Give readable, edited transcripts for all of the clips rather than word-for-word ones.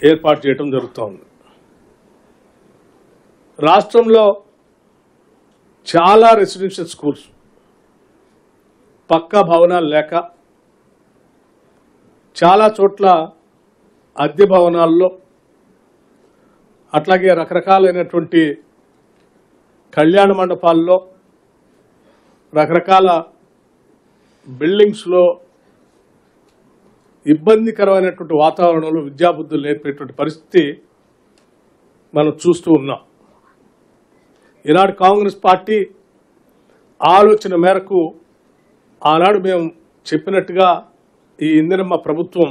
ఏర్పాటు చేయడం జరుగుతోంది. రాష్ట్రంలో చాలా రెసిడెన్షియల్ స్కూల్స్ పక్కా భవనాలు లేక చాలా చోట్ల అద్దె భవనాల్లో అట్లాగే రకరకాలైనటువంటి కళ్యాణ మండపాల్లో రకరకాల బిల్డింగ్స్లో ఇబ్బందికరమైనటువంటి వాతావరణంలో విద్యాబుద్ధులు నేర్పేటువంటి పరిస్థితి మనం చూస్తూ ఉన్నాం. ఈనాడు కాంగ్రెస్ పార్టీ ఆలోచన మేరకు ఆనాడు మేము చెప్పినట్టుగా ఈ ఇందిరమ్మ ప్రభుత్వం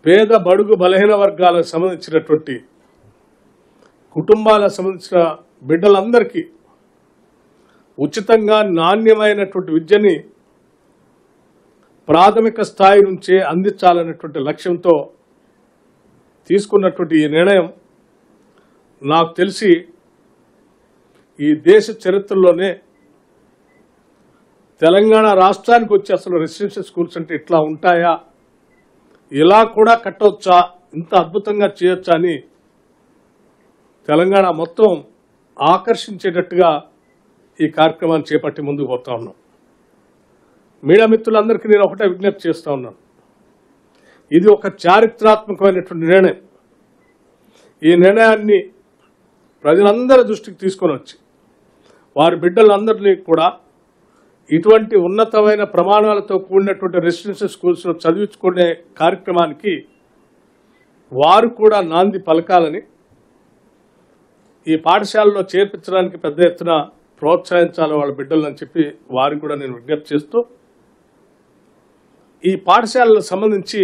పేద బడుగు బలహీన వర్గాలకు సంబంధించినటువంటి కుటుంబాలకు సంబంధించిన బిడ్డలందరికీ ఉచితంగా నాణ్యమైనటువంటి విద్యని ప్రాథమిక స్థాయి నుంచే అందించాలనేటువంటి లక్ష్యంతో తీసుకున్నటువంటి ఈ నిర్ణయం నాకు తెలిసి ఈ దేశ చరిత్రలోనే తెలంగాణ రాష్ట్రానికి వచ్చి అసలు రెసిడెన్షియల్ స్కూల్స్ అంటే ఇట్లా ఉంటాయా, ఇలా కూడా కట్టవచ్చా, ఇంత అద్భుతంగా చేయొచ్చా అని తెలంగాణ మొత్తం ఆకర్షించేటట్టుగా ఈ కార్యక్రమాన్ని చేపట్టి ముందుకు పోతా ఉన్నాం. మీడియా మిత్రులందరికీ నేను ఒకటే విజ్ఞప్తి చేస్తూ ఉన్నాను. ఇది ఒక చారిత్రాత్మకమైనటువంటి నిర్ణయం. ఈ నిర్ణయాన్ని ప్రజలందరి దృష్టికి తీసుకొని వచ్చి వారి బిడ్డలందరినీ కూడా ఇటువంటి ఉన్నతమైన ప్రమాణాలతో కూడినటువంటి రెసిడెన్షియల్ స్కూల్స్లో చదివించుకునే కార్యక్రమానికి వారు కూడా నాంది పలకాలని, ఈ పాఠశాలలో చేర్పించడానికి పెద్ద ఎత్తున ప్రోత్సహించాలి వాళ్ళ బిడ్డలని చెప్పి వారికి కూడా నేను విజ్ఞప్తి చేస్తూ, ఈ పాఠశాలకు సంబంధించి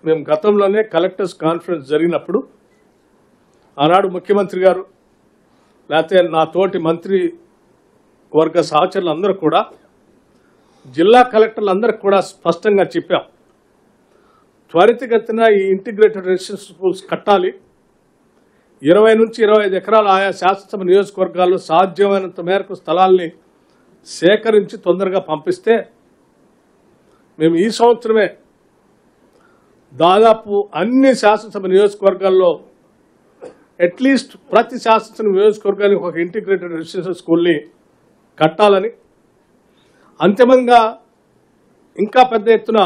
మేము గతంలోనే కలెక్టర్స్ కాన్ఫరెన్స్ జరిగినప్పుడు ఆనాడు ముఖ్యమంత్రి గారు లేకపోతే నా తోటి మంత్రి వర్గ సహచరులందరూ కూడా జిల్లా కలెక్టర్లందరికీ కూడా స్పష్టంగా చెప్పాం, త్వరితగతిన ఈ ఇంటిగ్రేటెడ్ రెసిడెన్షియల్ స్కూల్స్ కట్టాలి. 20 నుంచి 25 ఎకరాలు ఆయా శాసనసభ నియోజకవర్గాల్లో సాధ్యమైనంత మేరకు స్థలాల్ని సేకరించి తొందరగా పంపిస్తే మేము ఈ సంవత్సరమే దాదాపు అన్ని శాసనసభ నియోజకవర్గాల్లో అట్లీస్ట్ ప్రతి శాసనసభ నియోజకవర్గానికి ఒక ఇంటిగ్రేటెడ్ రెసిడెన్షియల్ స్కూల్ని కట్టాలని, అంతిమంగా ఇంకా పెద్ద ఎత్తున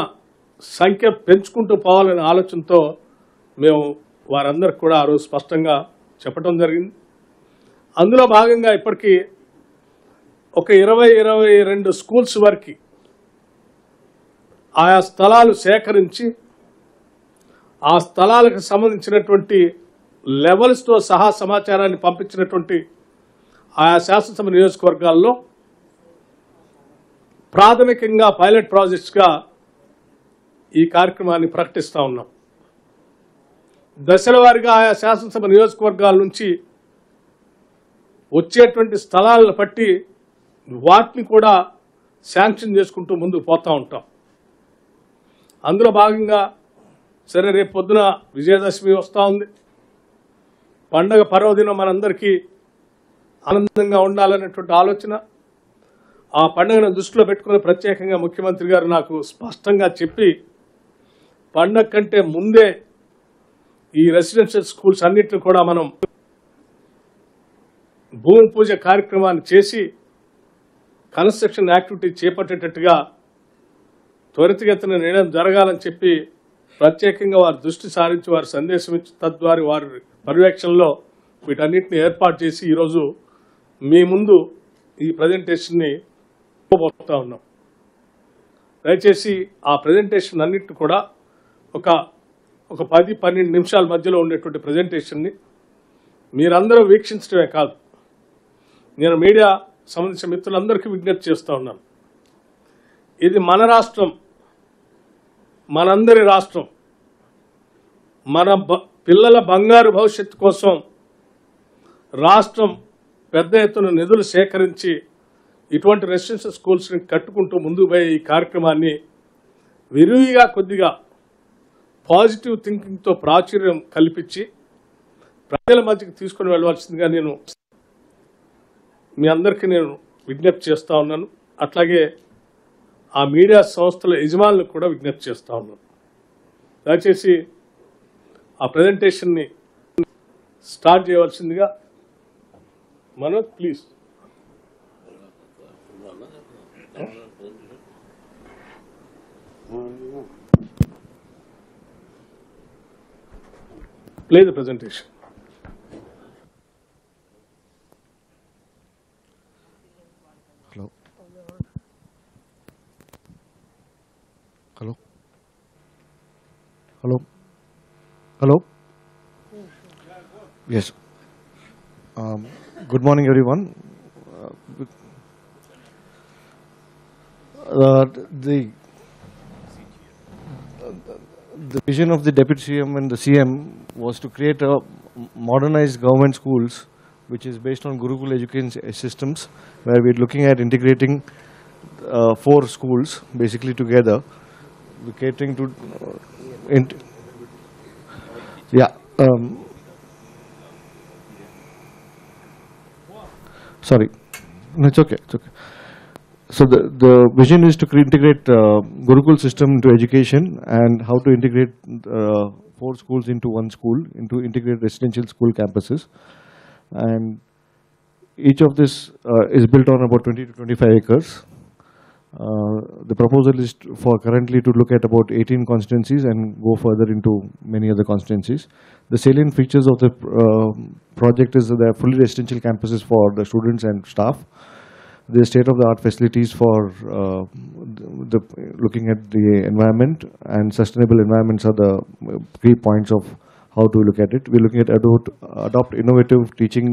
సంఖ్య పెంచుకుంటూ పోవాలనే ఆలోచనతో మేము వారందరికి కూడా ఆ రోజు స్పష్టంగా చెప్పడం జరిగింది. అందులో భాగంగా ఇప్పటికీ ఒక 20-22 స్కూల్స్ వరకు ఆయా స్థలాలు సేకరించి ఆ స్థలాలకు సంబంధించినటువంటి లెవెల్స్తో సహా సమాచారాన్ని పంపించినటువంటి ఆయా శాసనసభ నియోజకవర్గాల్లో ప్రాథమికంగా పైలట్ ప్రాజెక్ట్స్గా ఈ కార్యక్రమాన్ని ప్రకటిస్తూ ఉన్నాం. దశల వారీగా ఆయా శాసనసభ నియోజకవర్గాల నుంచి వచ్చేటువంటి స్థలాలను బట్టి వాటిని కూడా శాంక్షన్ చేసుకుంటూ ముందుకు పోతూ ఉంటాం. అందులో భాగంగా సరే రేపు పొద్దున విజయదశమి వస్తూ ఉంది. పండగ పర్వదినం మనందరికీ ఆనందంగా ఉండాలనేటువంటి ఆలోచన, ఆ పండుగను దృష్టిలో పెట్టుకుని ప్రత్యేకంగా ముఖ్యమంత్రి గారు నాకు స్పష్టంగా చెప్పి పండగ కంటే ముందే ఈ రెసిడెన్షియల్ స్కూల్స్ అన్నింటినీ కూడా మనం భూమి పూజ కార్యక్రమాన్ని చేసి కన్స్ట్రక్షన్ యాక్టివిటీ చేపట్టేటట్టుగా త్వరితగతిన నిర్ణయం జరగాలని చెప్పి ప్రత్యేకంగా వారి దృష్టి సారించి వారి సందేశం ఇచ్చి తద్వారా వారి పర్యవేక్షణలో వీటన్నిటిని ఏర్పాటు చేసి ఈరోజు మీ ముందు ఈ ప్రజెంటేషన్ని పోతా ఉన్నాం. దయచేసి ఆ ప్రజెంటేషన్ అన్నిటిని కూడా ఒక 10-12 నిమిషాల మధ్యలో ఉండేటువంటి ప్రజెంటేషన్ని మీరందరూ వీక్షించడమే కాదు, నేను మీడియా సంబంధించిన మిత్రులందరికీ విజ్ఞప్తి చేస్తూ ఉన్నాను. ఇది మన రాష్ట్రం, మనందరి రాష్ట్రం. మన పిల్లల బంగారు భవిష్యత్తు కోసం రాష్ట్రం పెద్ద ఎత్తున నిధులు సేకరించి ఇటువంటి రెసిడెన్షియల్ స్కూల్స్ని కట్టుకుంటూ ముందుకు పోయే ఈ కార్యక్రమాన్ని విరివిగా కొద్దిగా పాజిటివ్ థింకింగ్తో ప్రాచుర్యం కల్పించి ప్రజల మధ్యకి తీసుకుని వెళ్ళవలసిందిగా నేను మీ అందరికీ నేను విజ్ఞప్తి చేస్తూ ఉన్నాను. అట్లాగే ఆ మీడియా సంస్థల యజమానులకు కూడా విజ్ఞప్తి చేస్తా ఉన్నాను. దయచేసి ఆ ప్రెజెంటేషన్ని స్టార్ట్ చేయవలసిందిగా Manoj please. Play the presentation. Hello. Hello. Hello. Hello. Yes. Good morning, everyone. The vision of the Deputy CM and the CM was to create a modernized government schools which is based on Gurukul education systems, where we're looking at integrating 4 schools basically together. We're catering to sorry, no, it's okay, it's okay. So the vision is to integrate Gurukul system into education, and how to integrate 4 schools into one school, into integrated residential school campuses. And each of this is built on about 20 to 25 acres. The proposal is for currently to look at about 18 constituencies and go further into many other constituencies. The salient features of the project is that they are fully residential campuses for the students and staff. The state-of-the-art facilities for looking at the environment, and sustainable environments are the key points of how to look at it. We're looking at adopt innovative teaching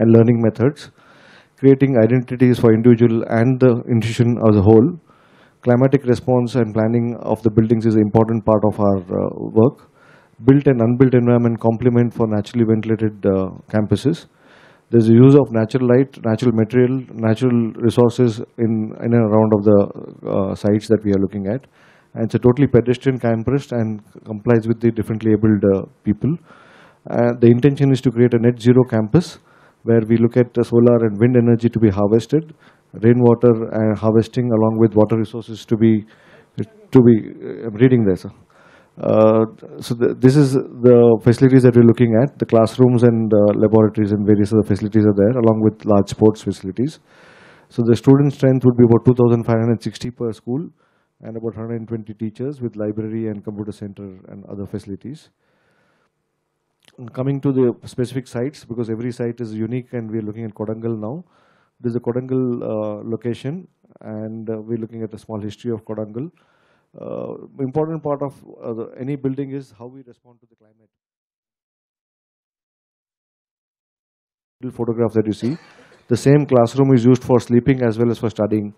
and learning methods, creating identities for individual and the institution as a whole. Climatic response and planning of the buildings is an important part of our work. Built and unbuilt environment complement for naturally ventilated campuses. There's a use of natural light, natural material, natural resources in and around of the sites that we are looking at. And it's a totally pedestrian campus and complies with the differently abled people. The intention is to create a net zero campus, where we look at solar and wind energy to be harvested, rainwater harvesting along with water resources to be reading there, sir. So this is the facilities that we're looking at. The classrooms and laboratories and various other facilities are there, along with large sports facilities. So the student strength would be about 2,560 per school, and about 120 teachers with library and computer center and other facilities. And coming to the specific sites, because every site is unique, and we're looking at Kodangal now. This is a Kodangal location, and we're looking at a small history of Kodangal. Important part of any building is how we respond to the climate. Photograph that you see, the same classroom is used for sleeping as well as for studying.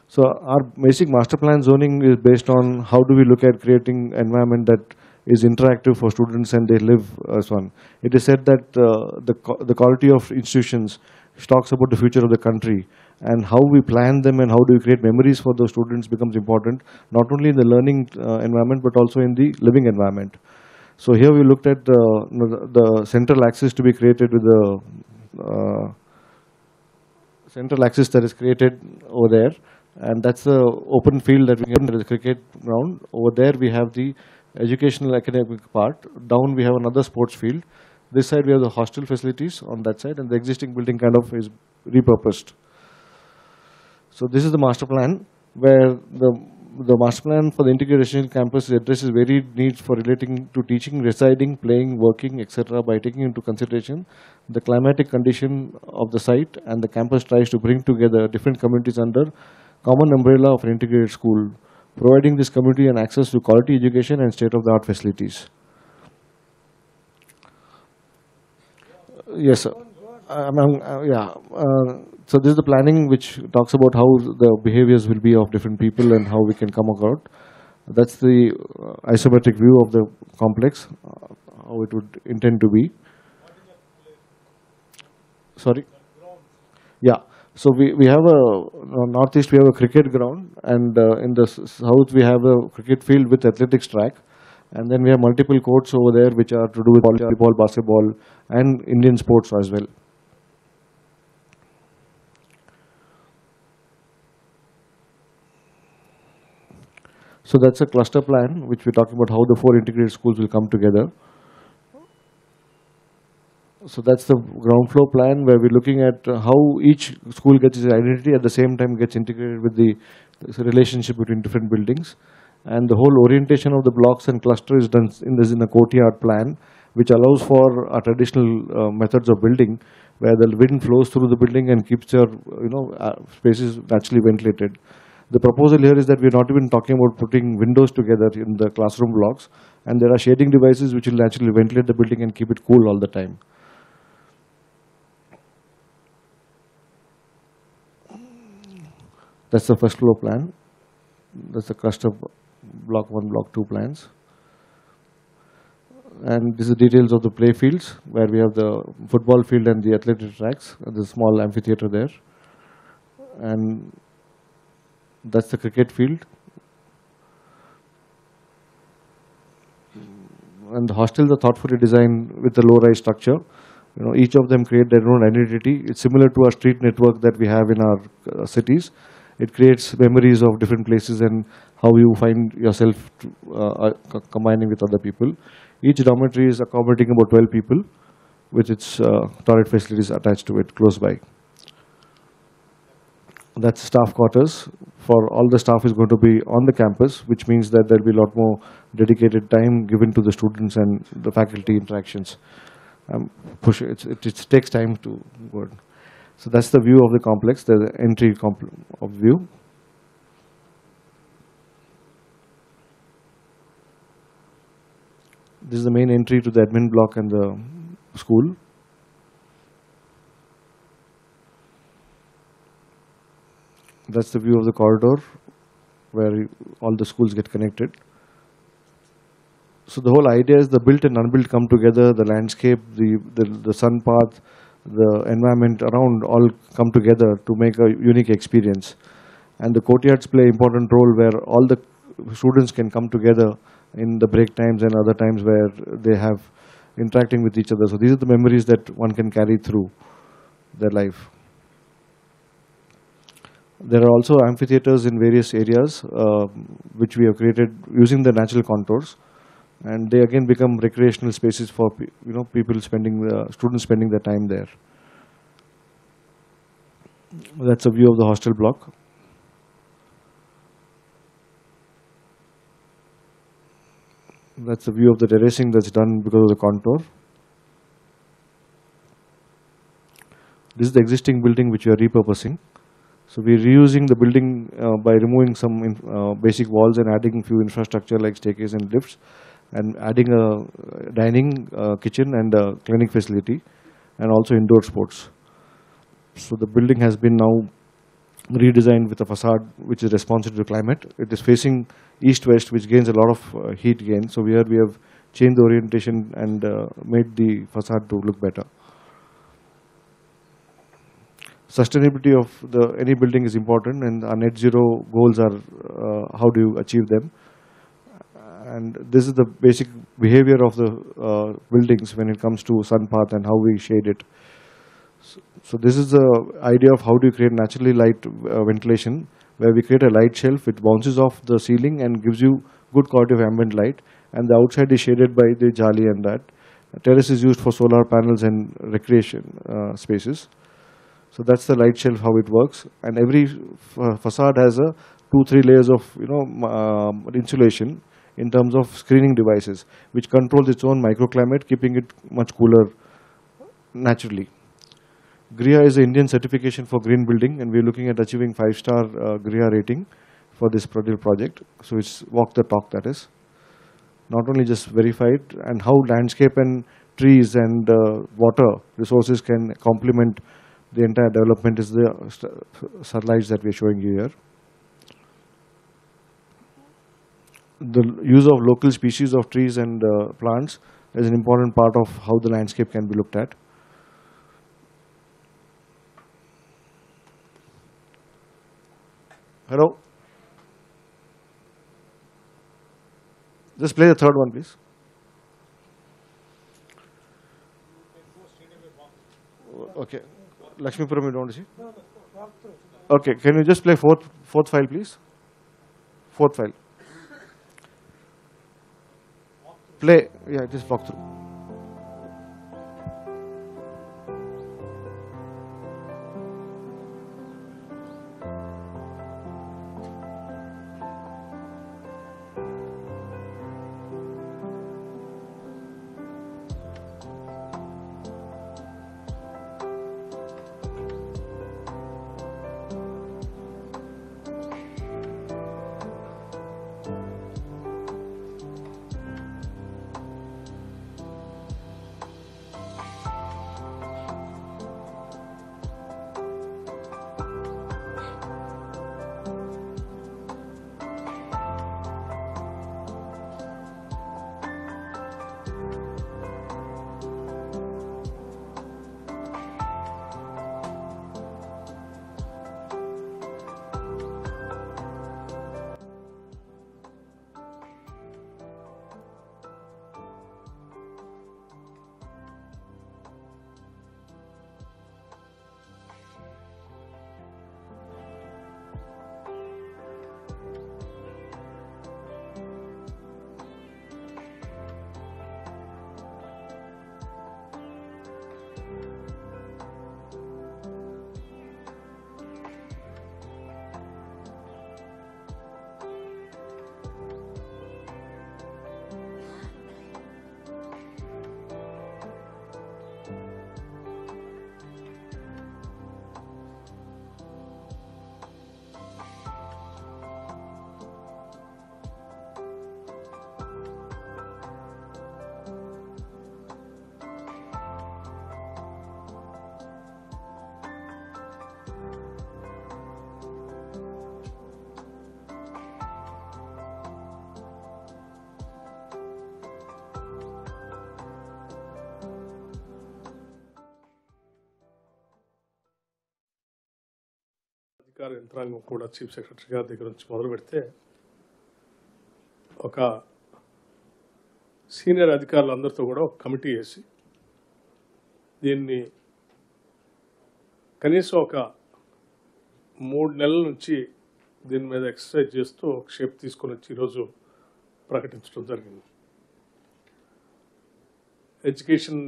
So our basic master plan zoning is based on how do we look at creating environment that is interactive for students and they live as one. It is said that the quality of institutions talks about the future of the country, and how we plan them and how do we create memories for those students becomes important, not only in the learning environment but also in the living environment. So here we looked at the central axis to be created with the central axis that is created over there, and that's the open field that we have, the cricket ground. Over there we have the educational academic part. Down we have another sports field. This side we have the hostel facilities on that side, and the existing building kind of is repurposed. So this is the master plan, where the master plan for the integrated residential campus addresses varied needs for relating to teaching, residing, playing, working, etc. by taking into consideration the climatic condition of the site, and the campus tries to bring together different communities under common umbrella of an integrated school, providing this community an access to quality education and state-of-the-art facilities. Yes, sir. So this is the planning which talks about how the behaviors will be of different people and how we can come about. That's the isometric view of the complex, how it would intend to be. Sorry? Yeah. So we have a northeast, we have a cricket ground, and in the south we have a cricket field with athletics track, and then we have multiple courts over there which are to do with volleyball, basketball, and Indian sports as well. So that's a cluster plan, which we're talking about how the 4 integrated schools will come together. So that's the ground floor plan, where we're looking at how each school gets its identity, at the same time gets integrated with the relationship between different buildings. And the whole orientation of the blocks and cluster is done in a courtyard plan, which allows for traditional methods of building, where the wind flows through the building and keeps your spaces naturally ventilated. The proposal here is that we're not even talking about putting windows together in the classroom blocks, and there are shading devices which will naturally ventilate the building and keep it cool all the time. That's the first floor plan. That's the cluster block 1, block 2 plans. And this is details of the play fields, where we have the football field and the athletic tracks, the small amphitheater there. And that's the cricket field. And the hostels are thoughtfully designed with a low-rise structure. Each of them create their own identity. It's similar to our street network that we have in our cities. It creates memories of different places and how you find yourself combining with other people. Each dormitory is accommodating about 12 people, with its toilet facilities attached to it close by. That's staff quarters. For all the staff is going to be on the campus, which means that there will be a lot more dedicated time given to the students and the faculty interactions. It takes time to go. So that's the view of the complex, the entry of view. This is the main entry to the admin block and the school. That's the view of the corridor, where all the schools get connected. So the whole idea is the built and unbuilt come together, the landscape, the sun path, the environment around all come together to make a unique experience. And the courtyards play an important role, where all the students can come together in the break times and other times where they have interacting with each other. So these are the memories that one can carry through their life. There are also amphitheaters in various areas, which we have created using the natural contours, and they again become recreational spaces for people students spending their time there. That's a view of the hostel block. That's a view of the terracing that's done because of the contour. This is the existing building which we are repurposing. So we are reusing the building by removing some basic walls and adding a few infrastructure like staircase and lifts, and adding a dining, kitchen and a clinic facility, and also indoor sports. So the building has been now redesigned with a facade which is responsive to climate. It is facing east-west, which gains a lot of heat gain. So we have changed the orientation and made the facade to look better. Sustainability of any building is important, and our net zero goals are how do you achieve them. And this is the basic behavior of the buildings when it comes to sun path and how we shade it. So this is the idea of how do you create naturally light ventilation, where we create a light shelf, it bounces off the ceiling and gives you good quality of ambient light, and the outside is shaded by the jali and that. Terrace is used for solar panels and recreation spaces. So that's the light shelf, how it works. And every facade has a 2-3 layers of insulation in terms of screening devices, which controls its own microclimate, keeping it much cooler naturally. GRIA is the Indian certification for green building, and we're looking at achieving 5-star GRIA rating for this project. So it's walk the talk, that is. Not only just verified, and how landscape and trees and water resources can complement the entire development is the slides that we're showing you here. The use of local species of trees and plants is an important part of how the landscape can be looked at. Hello? Just play the third one, please. Okay. Lakshmipuram, you don't want to see? Okay, can you just play fourth file, please? Fourth file. play. Yeah, just walk through. అధికార యంత్రాంగం కూడా chief secretary గారి దగ్గర నుంచి మొదలు పెడితే ఒక senior అధికారులందరితో కూడా ఒక కమిటీ వేసి దీన్ని కనీసం ఒక 3 నెలల నుంచి దీని మీద ఎక్సర్సైజ్ చేస్తూ ఒక షేప్ తీసుకొని వచ్చి ఈరోజు ప్రకటించడం జరిగింది. ఎడ్యుకేషన్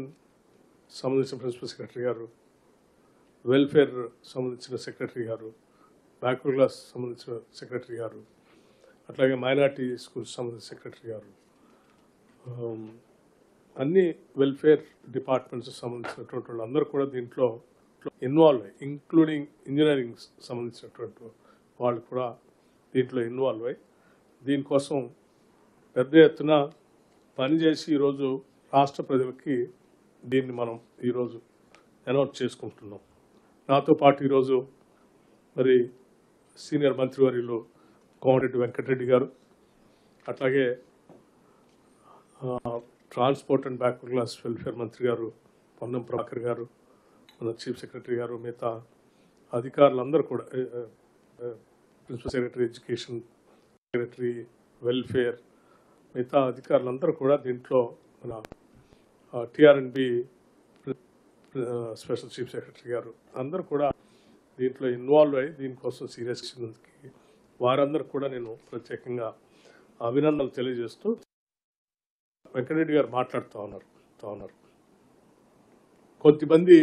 సంబంధించిన ప్రిన్సిపల్ సెక్రటరీ గారు, వెల్ఫేర్ సంబంధించిన సెక్రటరీ గారు, బ్యాక్వర్డ్ క్లాస్ సంబంధించిన సెక్రటరీ గారు, అట్లాగే మైనార్టీ స్కూల్స్ సంబంధించిన సెక్రటరీ గారు, అన్ని వెల్ఫేర్ డిపార్ట్మెంట్స్ సంబంధించినటువంటి వాళ్ళందరూ కూడా దీంట్లో ఇన్వాల్వ్ అయ్యి, ఇంక్లూడింగ్ ఇంజనీరింగ్ సంబంధించినటువంటి వాళ్ళు కూడా దీంట్లో ఇన్వాల్వ్ అయ్యి దీనికోసం పెద్ద ఎత్తున పనిచేసి ఈరోజు రాష్ట్ర ప్రజలకి దీన్ని మనం ఈరోజు అనౌన్స్ చేసుకుంటున్నాం. నాతో పాటు ఈరోజు మరి సీనియర్ మంత్రివర్యులు కోమటిరెడ్డి వెంకటరెడ్డి గారు, అట్లాగే transport and backward class welfare మంత్రి గారు పొన్నం ప్రభాకర్ గారు, మన చీఫ్ సెక్రటరీ గారు, మిగతా అధికారులందరూ కూడా, principal secretary education, secretary welfare, మిగతా అధికారులందరూ కూడా దీంట్లో మన టిఆర్ఎన్బి స్పెషల్ చీఫ్ సెక్రటరీ గారు అందరూ కూడా దీంట్లో ఇన్వాల్వ్ అయ్యి దీనికోసం సీరియస్ వారందరూ కూడా నేను ప్రత్యేకంగా అభినందనలు తెలియజేస్తూ వెంకటరెడ్డి గారు మాట్లాడుతూ ఉన్నారు. కొంతమంది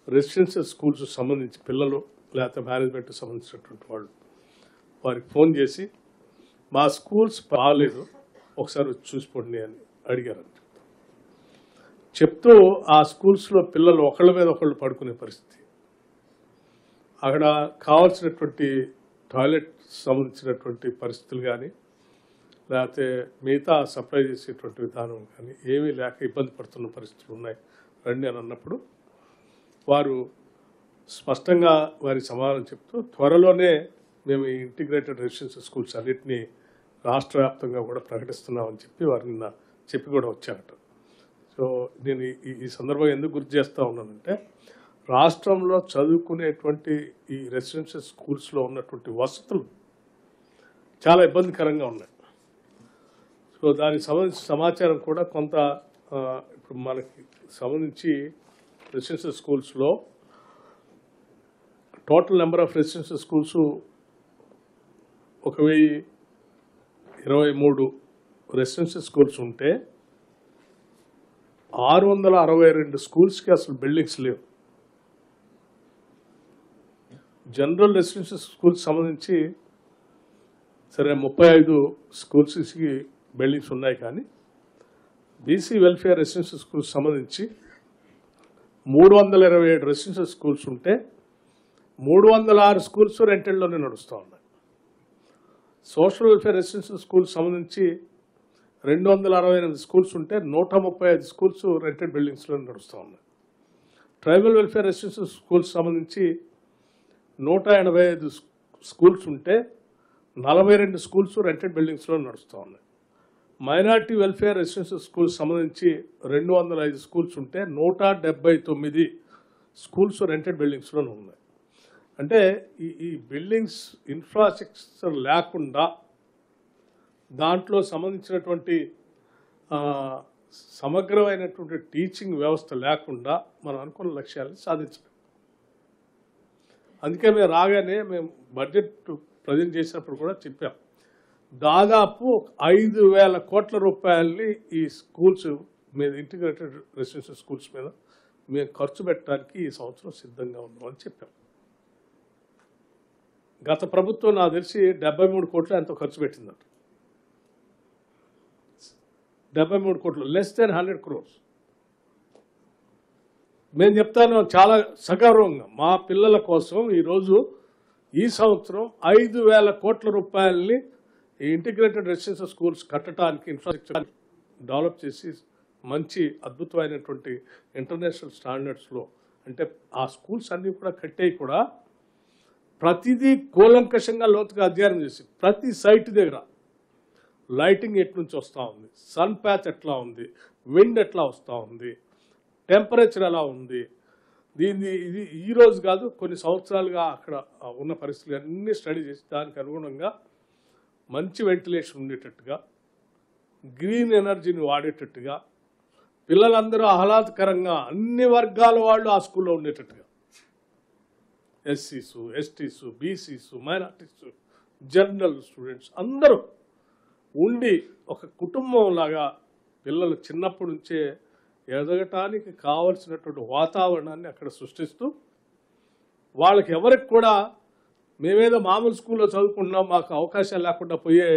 రెసిడెన్షియల్ స్కూల్స్ సంబంధించి పిల్లలు లేకపోతే మేనేజ్మెంట్ సంబంధించినటువంటి వాళ్ళు వారికి ఫోన్ చేసి మా స్కూల్స్ బాగాలేదు ఒకసారి వచ్చి చూసిపోండి అని అడిగారని చెప్తూ ఆ స్కూల్స్లో పిల్లలు ఒకళ్ళ మీద ఒకళ్ళు పడుకునే పరిస్థితి, అక్కడ కావాల్సినటువంటి టాయిలెట్ సంబంధించినటువంటి పరిస్థితులు కానీ లేకపోతే మిగతా సప్లై చేసేటువంటి విధానం కానీ ఏమీ లేక ఇబ్బంది పడుతున్న పరిస్థితులు ఉన్నాయి రండి అని అన్నప్పుడు వారు స్పష్టంగా వారి సమాధానం చెప్తూ త్వరలోనే మేము ఈ ఇంటిగ్రేటెడ్ రెసిడెన్షియల్ స్కూల్స్ అన్నింటినీ రాష్ట్ర వ్యాప్తంగా కూడా ప్రకటిస్తున్నామని చెప్పి వారు నిన్న చెప్పి కూడా వచ్చారట. సో నేను ఈ సందర్భంగా ఎందుకు గుర్తు చేస్తూ ఉన్నానంటే రాష్ట్రంలో చదువుకునేటువంటి ఈ రెసిడెన్షియల్ స్కూల్స్లో ఉన్నటువంటి వసతులు చాలా ఇబ్బందికరంగా ఉన్నాయి. సో దానికి సంబంధించిన సమాచారం కూడా కొంత ఇప్పుడు మనకి సంబంధించి రెసిడెన్షియల్ స్కూల్స్లో total number of residential schools 1023 residential schools ఉంటే 662 స్కూల్స్కి అసలు బిల్డింగ్స్ లేవు. జనరల్ రెసిడెన్షియల్ స్కూల్స్ సంబంధించి సరే 35 స్కూల్స్కి బిల్డింగ్స్ ఉన్నాయి, కానీ బీసీ వెల్ఫేర్ రెసిడెన్షియల్ స్కూల్స్ సంబంధించి 327 రెసిడెన్షియల్ స్కూల్స్ ఉంటే 306 స్కూల్స్ రెంటెడ్లోనే నడుస్తూ ఉన్నాయి. సోషల్ వెల్ఫేర్ రెసిడెన్షియల్ స్కూల్స్ సంబంధించి 268 స్కూల్స్ ఉంటే 135 స్కూల్స్ రెంటెడ్ బిల్డింగ్స్లో నడుస్తూ ఉన్నాయి. ట్రైబల్ వెల్ఫేర్ రెసిడెన్షియల్ స్కూల్స్ సంబంధించి 185 స్కూల్స్ ఉంటే 42 స్కూల్స్ రెంటెడ్ బిల్డింగ్స్లో నడుస్తూ ఉన్నాయి. మైనార్టీ వెల్ఫేర్ రెసిడెన్షియల్ స్కూల్స్ సంబంధించి 205 స్కూల్స్ ఉంటే 179 స్కూల్స్ రెంటెడ్ బిల్డింగ్స్లోనే ఉన్నాయి. అంటే ఈ బిల్డింగ్స్ ఇన్ఫ్రాస్ట్రక్చర్ లేకుండా, దాంట్లో సంబంధించినటువంటి సమగ్రమైనటువంటి టీచింగ్ వ్యవస్థ లేకుండా మనం అనుకున్న లక్ష్యాలను సాధించలేం. అందుకే మేము రాగానే మేము బడ్జెట్ ప్రజెంట్ చేసినప్పుడు కూడా చెప్పాం, దాదాపు 5,000 కోట్ల రూపాయలని ఈ స్కూల్స్ మీద, ఇంటిగ్రేటెడ్ రెసిడెన్షియల్ స్కూల్స్ మీద మేము ఖర్చు పెట్టడానికి ఈ సంవత్సరం సిద్ధంగా ఉన్నామని చెప్పాం. గత ప్రభుత్వం నాకు తెలిసి 73 కోట్లు ఎంతో ఖర్చు పెట్టిందట. 73 కోట్లు, లెస్ దెన్ 100 crores. నేను చెప్తాను చాలా సగౌరవంగా, మా పిల్లల కోసం ఈరోజు ఈ సంవత్సరం 5,000 కోట్ల రూపాయలని ఈ ఇంటిగ్రేటెడ్ రెసిడెన్షియల్ స్కూల్స్ కట్టడానికి ఇన్ఫ్రాస్ట్రక్చర్ డెవలప్ చేసి మంచి అద్భుతమైనటువంటి ఇంటర్నేషనల్ స్టాండర్డ్స్లో, అంటే ఆ స్కూల్స్ అన్నీ కూడా కట్టేవి కూడా ప్రతిదీ కూలంకషంగా లోతుగా అధ్యయనం చేసి ప్రతి సైట్ దగ్గర లైటింగ్ ఎటు నుంచి వస్తూ ఉంది, సన్ ప్యాచ్ ఎట్లా ఉంది, విండ్ ఎట్లా వస్తూ ఉంది, టెంపరేచర్ ఎలా ఉంది, ఇది ఈరోజు కాదు కొన్ని సంవత్సరాలుగా అక్కడ ఉన్న పరిస్థితులు అన్నీ స్టడీ చేసి దానికి అనుగుణంగా మంచి వెంటిలేషన్ ఉండేటట్టుగా, గ్రీన్ ఎనర్జీని వాడేటట్టుగా, పిల్లలందరూ ఆహ్లాదకరంగా అన్ని వర్గాల వాళ్ళు ఆ స్కూల్లో ఉండేటట్టుగా, ఎస్సీసు, ఎస్టీసు, బీసీసు, మైనార్టీసు, జనరల్ స్టూడెంట్స్ అందరూ ఉండి ఒక కుటుంబం లాగా పిల్లలు చిన్నప్పటి నుంచే ఎదగటానికి కావలసినటువంటి వాతావరణాన్ని అక్కడ సృష్టిస్తూ, వాళ్ళకి ఎవరికి కూడా మేమేదో మామూలు స్కూల్లో చదువుకుంటున్నాం మాకు అవకాశాలు లేకుండా పోయే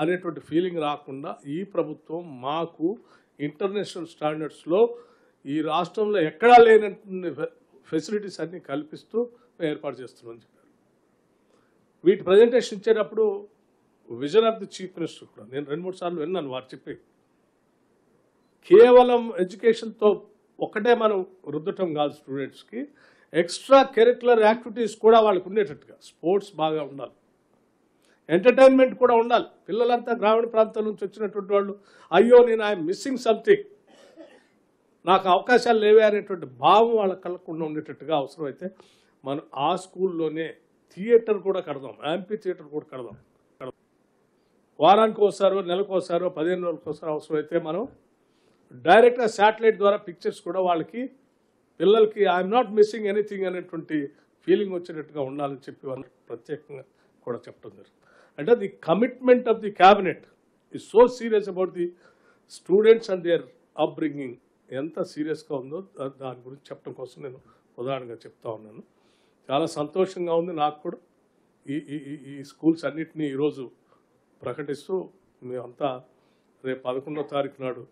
అనేటువంటి ఫీలింగ్ రాకుండా ఈ ప్రభుత్వం మాకు ఇంటర్నేషనల్ స్టాండర్డ్స్లో ఈ రాష్ట్రంలో ఎక్కడా లేనటువంటి ఫెసిలిటీస్ అన్నీ కల్పిస్తూ మేము ఏర్పాటు చేస్తున్నామని చెప్పారు. వీటి ప్రజెంటేషన్ ఇచ్చేటప్పుడు vision of the chief minister కూడా నేను 2-3 సార్లు విన్నాను వారు చెప్పి, కేవలం ఎడ్యుకేషన్తో ఒకటే మనం రుద్దటం కాదు, స్టూడెంట్స్కి ఎక్స్ట్రా కరిక్యులర్ యాక్టివిటీస్ కూడా వాళ్ళకు ఉండేటట్టుగా, స్పోర్ట్స్ బాగా ఉండాలి, ఎంటర్టైన్మెంట్ కూడా ఉండాలి. పిల్లలంతా గ్రామీణ ప్రాంతాల నుంచి వచ్చినటువంటి వాళ్ళు అయ్యో నేను ఐఎమ్ మిస్సింగ్ సంథింగ్, నాకు అవకాశాలు లేవే అనేటువంటి భావం వాళ్ళ కళ్ళకుండా ఉండేటట్టుగా అవసరమైతే మనం ఆ స్కూల్లోనే థియేటర్ కూడా కడదాం, యాంపీ థియేటర్ కూడా కడదాం. వారానికి ఒకసారో నెలకోసారో 15 రోజులకోసారో అవసరమైతే మనం డైరెక్ట్గా శాటిలైట్ ద్వారా పిక్చర్స్ కూడా వాళ్ళకి పిల్లలకి ఐఎమ్ నాట్ మిస్సింగ్ ఎనీథింగ్ అనేటువంటి ఫీలింగ్ వచ్చేటట్టుగా ఉండాలని చెప్పి వాళ్ళు ప్రత్యేకంగా కూడా చెప్పడం జరుగుతుంది. అంటే the commitment of the cabinet is so serious about the students and their upbringing. ఎంత సీరియస్గా ఉందో దాని గురించి చెప్పడం కోసం నేను ఉదాహరణగా చెప్తా ఉన్నాను. చాలా సంతోషంగా ఉంది నాకు కూడా ఈ స్కూల్స్ అన్నిటినీ ఈరోజు ప్రకటిస్తూ మేమంతా రేపు 11వ తారీఖు నాడు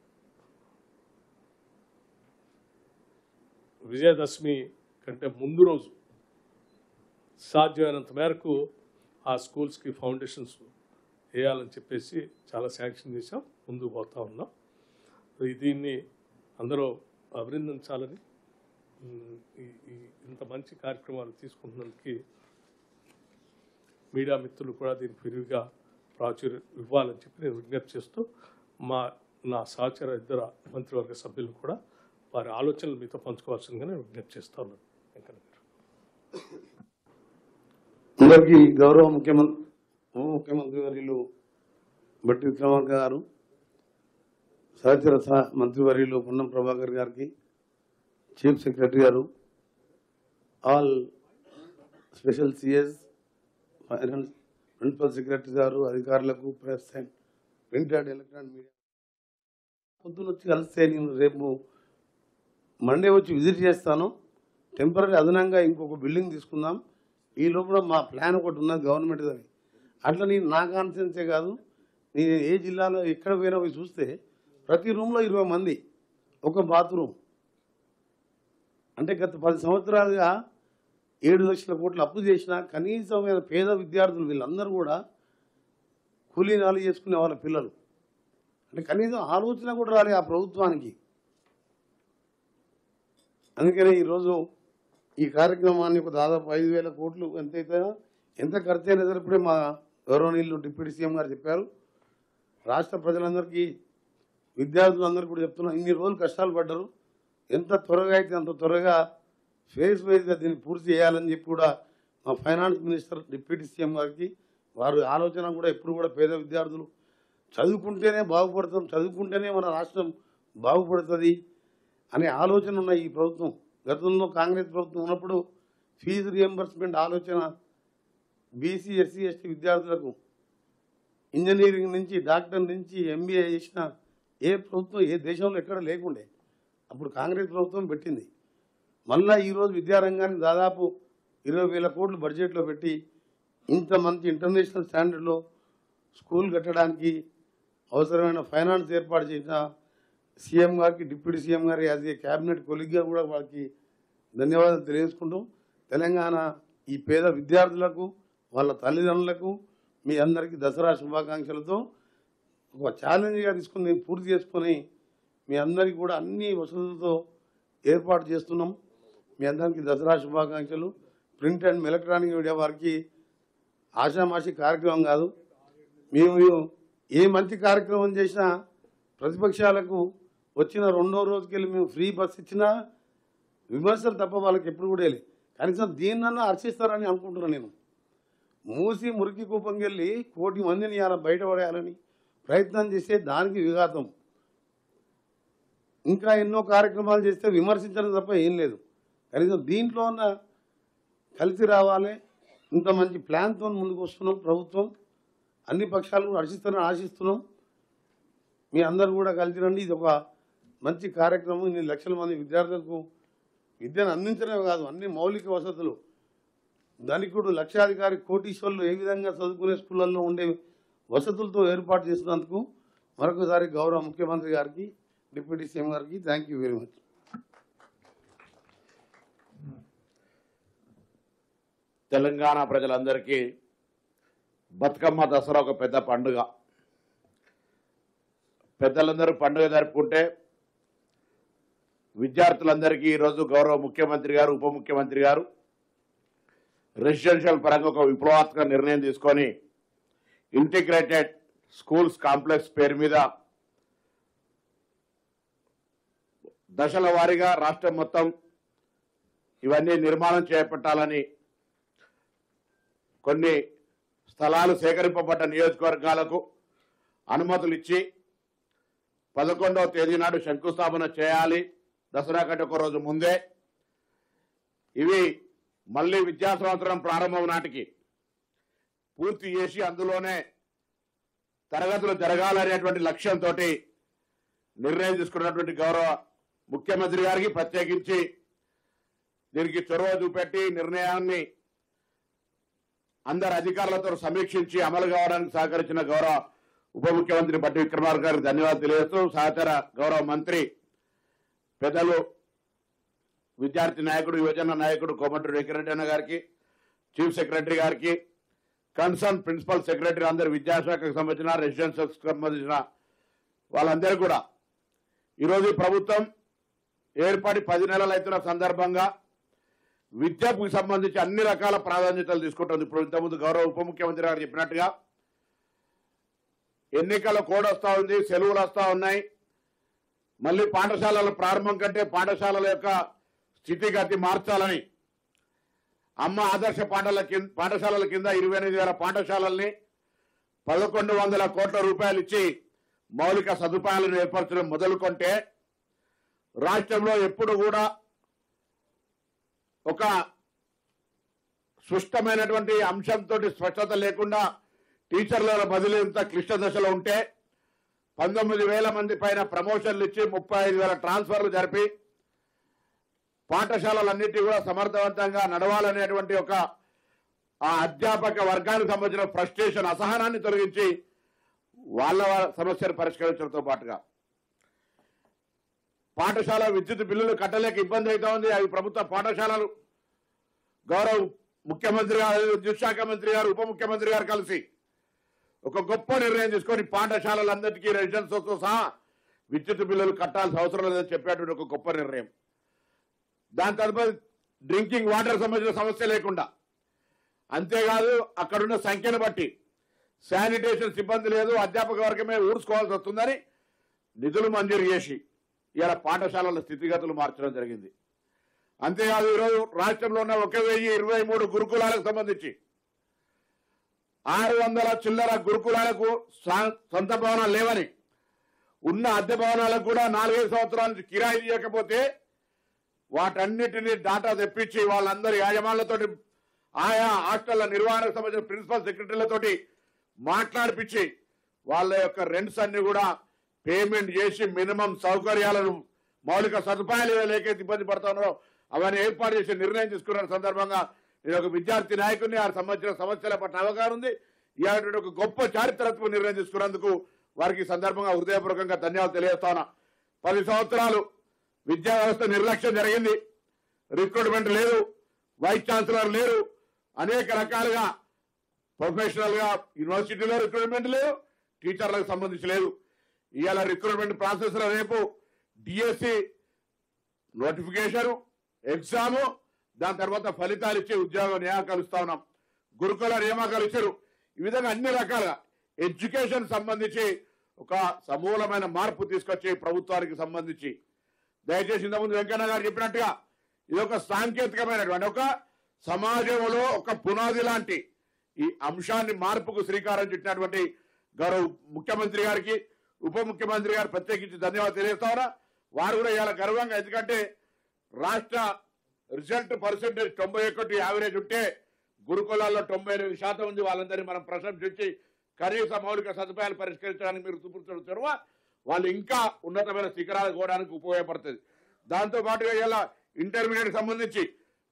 విజయదశమి కంటే ముందు రోజు సాధ్యమైనంత మేరకు ఆ స్కూల్స్కి ఫౌండేషన్స్ వేయాలని చెప్పేసి చాలా శాంక్షన్ చేసాం, ముందుకు పోతా ఉన్నాం. దీన్ని అందరూ అభినందించాలని, ఇంత మంచి కార్యక్రమాలు తీసుకుంటున్నందుకు మీడియా మిత్రులు కూడా దీనికి విరివిగా ప్రాచుర్యం ఇవ్వాలని చెప్పి నేను విజ్ఞప్తి చేస్తూ నా సహచర ఇద్దరు మంత్రివర్గ సభ్యులు కూడా వారి ఆలోచనలు మీతో పంచుకోవాల్సిందిగా నేను విజ్ఞప్తి చేస్తా ఉన్నాను. అందరికీ గౌరవ ముఖ్యమంత్రి వర్యులు బట్టి విక్రమార్క గారు, సహచర మంత్రివర్యులు పొన్నం ప్రభాకర్ గారికి, చీఫ్ సెక్రటరీ గారు, all special CS, principal secretary గారు, అధికారులకు, press and print and electronic media పొద్దున్న వచ్చి కలిస్తే నేను రేపు మండే వచ్చి విజిట్ చేస్తాను, టెంపరీ అదనంగా ఇంకొక బిల్డింగ్ తీసుకుందాం, ఈ లోపల మా ప్లాన్ ఒకటి ఉన్నది గవర్నమెంట్ అని. అట్లా నేను నా కాన్ఫిడెన్సే కాదు, నేను ఏ జిల్లాలో ఎక్కడ పోయినా పోయి చూస్తే ప్రతి రూమ్లో 20 మంది, ఒక బాత్రూమ్. అంటే గత 10 సంవత్సరాలుగా 7 లక్షల కోట్లు అప్పు చేసినా కనీసమైన పేద విద్యార్థులు వీళ్ళందరూ కూడా కూలీనాలు చేసుకునే వాళ్ళ పిల్లలు. అంటే కనీసం ఆలోచన కూడా రాలే ఆ ప్రభుత్వానికి. అందుకనే ఈరోజు ఈ కార్యక్రమాన్ని ఒక దాదాపు 5,000 కోట్లు ఎంత ఖర్చు అయినా సరే ఇప్పుడే మా గౌరవనీయులు డిప్యూటీ సీఎం గారు చెప్పారు. రాష్ట్ర ప్రజలందరికీ విద్యార్థులందరూ కూడా చెప్తున్నారు, ఇన్ని రోజులు కష్టాలు పడ్డారు, ఎంత త్వరగా అయితే అంత త్వరగా ఫేజ్ వైజ్గా దీన్ని పూర్తి చేయాలని చెప్పి కూడా మా ఫైనాన్స్ మినిస్టర్ డిప్యూటీ సీఎం గారికి వారి ఆలోచన కూడా ఎప్పుడు కూడా పేద విద్యార్థులు చదువుకుంటేనే బాగుపడతాం, చదువుకుంటేనే మన రాష్ట్రం బాగుపడుతుంది అనే ఆలోచన ఉన్న ఈ ప్రభుత్వం. గతంలో కాంగ్రెస్ ప్రభుత్వం ఉన్నప్పుడు ఫీజు రియంబర్స్మెంట్ ఆలోచన బీసీ ఎస్సీ ఎస్టీ విద్యార్థులకు ఇంజనీరింగ్ నుంచి డాక్టర్ నుంచి ఎంబీఏ చేసిన ఏ ప్రభుత్వం ఏ దేశంలో ఎక్కడ లేకుండే, అప్పుడు కాంగ్రెస్ ప్రభుత్వం పెట్టింది. మళ్ళీ ఈరోజు విద్యారంగానికి దాదాపు 20,000 కోట్లు బడ్జెట్లో పెట్టి ఇంత మంచి ఇంటర్నేషనల్ స్టాండర్డ్లో స్కూల్ కట్టడానికి అవసరమైన ఫైనాన్స్ ఏర్పాటు చేసిన సీఎం గారికి, డిప్యూటీ సీఎం గారి యాజ్ ఏ క్యాబినెట్ కొలిగ్గా కూడా వాళ్ళకి ధన్యవాదాలు తెలియజేసుకుంటూ, తెలంగాణ ఈ పేద విద్యార్థులకు వాళ్ళ తల్లిదండ్రులకు మీ అందరికీ దసరా శుభాకాంక్షలతో ఒక ఛాలెంజ్గా తీసుకుని నేను పూర్తి చేసుకొని మీ అందరికీ కూడా అన్ని వసతులతో ఏర్పాటు చేస్తున్నాం. మీ అందరికీ దసరా శుభాకాంక్షలు. ప్రింట్ అండ్ ఎలక్ట్రానిక్ మీడియా వారికి ఆషామాషి కార్యక్రమం కాదు, మేము ఏ మంచి కార్యక్రమం చేసినా ప్రతిపక్షాలకు వచ్చిన 2వ రోజుకెళ్ళి మేము ఫ్రీ బస్ ఇచ్చినా విమర్శలు తప్ప వాళ్ళకి ఎప్పుడు కూడా వెళ్ళి కనీసం దీన్నన్నా హర్షిస్తారని అనుకుంటున్నాను. నేను మూసి మురికి కూపంకెళ్ళి 1 కోటి మందిని ఇలా బయటపడేయాలని ప్రయత్నం చేస్తే దానికి విఘాతం. ఇంకా ఎన్నో కార్యక్రమాలు చేస్తే విమర్శించడం తప్ప ఏం లేదు. కనీసం దీంట్లో ఉన్న కలిసి రావాలి. ఇంత మంచి ప్లాన్తో ముందుకు వస్తున్నాం ప్రభుత్వం, అన్ని పక్షాలు కూడా హర్షిస్తారని ఆశిస్తున్నాం. మీ అందరూ కూడా కలిసి రండి. ఇది ఒక మంచి కార్యక్రమం. ఇన్ని లక్షల మంది విద్యార్థులకు విద్యను అందించడమే కాదు, అన్ని మౌలిక వసతులు, ధనికుడు లక్షాధికారి కోటీశ్వర్లు ఏ విధంగా చదువుకునే స్కూళ్ళల్లో ఉండే వసతులతో ఏర్పాటు చేసినందుకు మరొకసారి గౌరవ ముఖ్యమంత్రి గారికి, డిప్యూటీ సీఎం గారికి thank you very much. Telangana ప్రజలందరికీ బతుకమ్మ దసరా ఒక పెద్ద పండుగ. పెద్దలందరూ పండుగ జరుపుకుంటే విద్యార్థులందరికీ ఈరోజు గౌరవ ముఖ్యమంత్రి గారు, ఉప ముఖ్యమంత్రి గారు రెసిడెన్షియల్ పరంగా ఒక విప్లవాత్మక నిర్ణయం తీసుకొని ఇంటిగ్రేటెడ్ స్కూల్స్ కాంప్లెక్స్ పేరు మీద దశల వారీగా రాష్ట్రం మొత్తం ఇవన్నీ నిర్మాణం చేపట్టాలని కొన్ని స్థలాలు సేకరింపబడ్డ నియోజకవర్గాలకు అనుమతులు ఇచ్చి 11వ తేదీ నాడు శంకుస్థాపన చేయాలి, దసరా కంటే ఒక రోజు ముందే. ఇవి మళ్ళీ విద్యా సంవత్సరం ప్రారంభం నాటికి పూర్తి చేసి అందులోనే తరగతులు జరగాలనేటువంటి లక్ష్యంతో నిర్ణయం తీసుకున్నటువంటి గౌరవ ముఖ్యమంత్రి గారికి ప్రత్యేకించి దీనికి చొరవ చూపెట్టి నిర్ణయాన్ని అందరు అధికారులతో సమీక్షించి అమలు కావడానికి సహకరించిన గౌరవ ఉప ముఖ్యమంత్రి బట్టి విక్రమార్క గారికి ధన్యవాదాలు తెలియజేస్తూ, సహచర గౌరవ మంత్రి పెద్దలు విద్యార్థి నాయకుడు, యువజన నాయకుడు కోమటిరెడ్డి వెంకటరెడ్డి గారికి, చీఫ్ సెక్రటరీ గారికి, కన్సర్న్ ప్రిన్సిపల్ సెక్రటరీ, అందరు విద్యాశాఖకు సంబంధించిన రెసిడెన్షియల్స్ సంబంధించిన వాళ్ళందరూ కూడా ఈరోజు ప్రభుత్వం ఏర్పడి 10 నెలలు అవుతున్న సందర్భంగా విద్యకు సంబంధించి అన్ని రకాల ప్రాధాన్యతలు తీసుకుంటుంది. ఇప్పుడు ఇంతకుముందు గౌరవ ఉప ముఖ్యమంత్రి గారు చెప్పినట్టుగా ఎన్నికల కోడ్ వస్తూ ఉంది, సెలవులు వస్తూ ఉన్నాయి. మళ్ళీ పాఠశాలల ప్రారంభం కంటే పాఠశాలల యొక్క స్థితిగతి మార్చాలని అమ్మ ఆదర్శ పాఠశాలల కింద 28,000 పాఠశాలల్ని 1,100 కోట్ల రూపాయలు ఇచ్చి మౌలిక సదుపాయాలను ఏర్పరచడం మొదలుకొంటే రాష్ట్రంలో ఎప్పుడు కూడా ఒక స్పష్టమైనటువంటి అంశంతో స్పష్టత లేకుండా టీచర్ల బదిలీ ఇంత క్లిష్ట దశలో ఉంటే 19,000 మంది పైన ప్రమోషన్లు ఇచ్చి 35,000 ట్రాన్స్ఫర్లు జరిపి పాఠశాలలన్నిటి కూడా సమర్థవంతంగా నడవాలనేటువంటి ఒక ఆ అధ్యాపక వర్గానికి సంబంధించిన ఫ్రస్ట్రేషన్ అసహనాన్ని తొలగించి వాళ్ళ సమస్యను పరిష్కరించడంతో పాటుగా పాఠశాల విద్యుత్ బిల్లులు కట్టలేక ఇబ్బంది అవుతా ఉంది. అవి ప్రభుత్వ పాఠశాలలు గౌరవ ముఖ్యమంత్రి గారు, విద్యుత్ శాఖ మంత్రి గారు, ఉప ముఖ్యమంత్రి గారు కలిసి ఒక గొప్ప నిర్ణయం తీసుకొని పాఠశాలలందరికీ రెసిడెన్స్తో సహా విద్యుత్ బిల్లులు కట్టాల్సిన అవసరం లేదని చెప్పేటువంటి ఒక గొప్ప నిర్ణయం. దాని తదుపరి డ్రింకింగ్ వాటర్ సంబంధించిన సమస్య లేకుండా, అంతేకాదు అక్కడున్న సంఖ్యను బట్టి శానిటేషన్ సిబ్బంది లేదు, అధ్యాపక వర్గమే ఊడ్చుకోవాల్సి వస్తుందని నిధులు మంజూరు చేసి ఇలా పాఠశాలల స్థితిగతులు మార్చడం జరిగింది. అంతేకాదు ఈరోజు రాష్ట్రంలో ఉన్న 1,023 గురుకులాలకు సంబంధించి 600 చిల్లర గురుకులాలకు సొంత భవనాలు లేవని, ఉన్న అద్దె భవనాలకు కూడా 4-5 సంవత్సరాల నుంచి కిరాయి ఇవ్వకపోతే వాటన్నిటినీ డాటా తెప్పించి వాళ్ళందరి యాజమాన్లతో ఆయా హాస్టళ్ల నిర్వహణకు సంబంధించిన ప్రిన్సిపల్ సెక్రటరీలతోటి మాట్లాడిపించి వాళ్ళ యొక్క రెంట్స్ అన్ని కూడా పేమెంట్ చేసి మినిమం సౌకర్యాలను మౌలిక సదుపాయాలు లేక ఇబ్బంది పడుతున్నారో అవన్నీ ఏర్పాటు చేసి నిర్ణయం తీసుకున్న సందర్భంగా నేను ఒక విద్యార్థి నాయకుడిని ఆ సంబంధించిన సమస్యల పట్ల అవగాహన ఉంది. ఇలాంటి ఒక గొప్ప చారిత్రాత్మక నిర్ణయం తీసుకున్నందుకు వారికి సందర్భంగా హృదయపూర్వకంగా ధన్యవాదాలు తెలియజేస్తాను. 10 సంవత్సరాలు విద్యా వ్యవస్థ నిర్లక్ష్యం జరిగింది. రిక్రూట్మెంట్ లేదు, వైస్ ఛాన్సలర్ లేరు, అనేక రకాలుగా ప్రొఫెషనల్ గా యూనివర్సిటీలో రిక్రూట్మెంట్ లేదు, టీచర్లకు సంబంధించి లేదు. ఇవాళ రిక్రూట్మెంట్ ప్రాసెస్ లో రేపు డిఎస్సి నోటిఫికేషన్, ఎగ్జాము, దాని తర్వాత ఫలితాలు ఇచ్చి ఉద్యోగ నియామకాలు ఇస్తా ఉన్నాం. గురుకుల నియామకాలు ఇచ్చారు. ఈ విధంగా అన్ని రకాలుగా ఎడ్యుకేషన్ సంబంధించి ఒక సమూలమైన మార్పు తీసుకొచ్చి ప్రభుత్వానికి సంబంధించి దయచేసి ఇంతకుముందు వెంకన్న గారు చెప్పినట్టుగా ఇది ఒక సాంకేతికమైనటువంటి ఒక సమాజంలో ఒక పునాది లాంటి ఈ అంశాన్ని మార్పుకు శ్రీకారం చుట్టినటువంటి గౌరవ ముఖ్యమంత్రి గారికి, ఉప ముఖ్యమంత్రి గారు ప్రత్యేకించి ధన్యవాదాలు తెలియజేస్తారా. వారు కూడా ఇవాళ గర్వంగా, ఎందుకంటే రాష్ట్ర రిజల్ట్ పర్సెంటేజ్ 91 యావరేజ్ ఉంటే గురుకులాల్లో 98% ఉంది. వాళ్ళందరినీ మనం ప్రశంసించి కనీస మౌలిక సదుపాయాలు పరిష్కరించడానికి మీరు చూపుతున్న వాళ్ళు ఇంకా ఉన్నతమైన శిఖరాలు పోవడానికి ఉపయోగపడుతుంది. దాంతో పాటుగా ఇలా ఇంటర్మీడియట్ సంబంధించి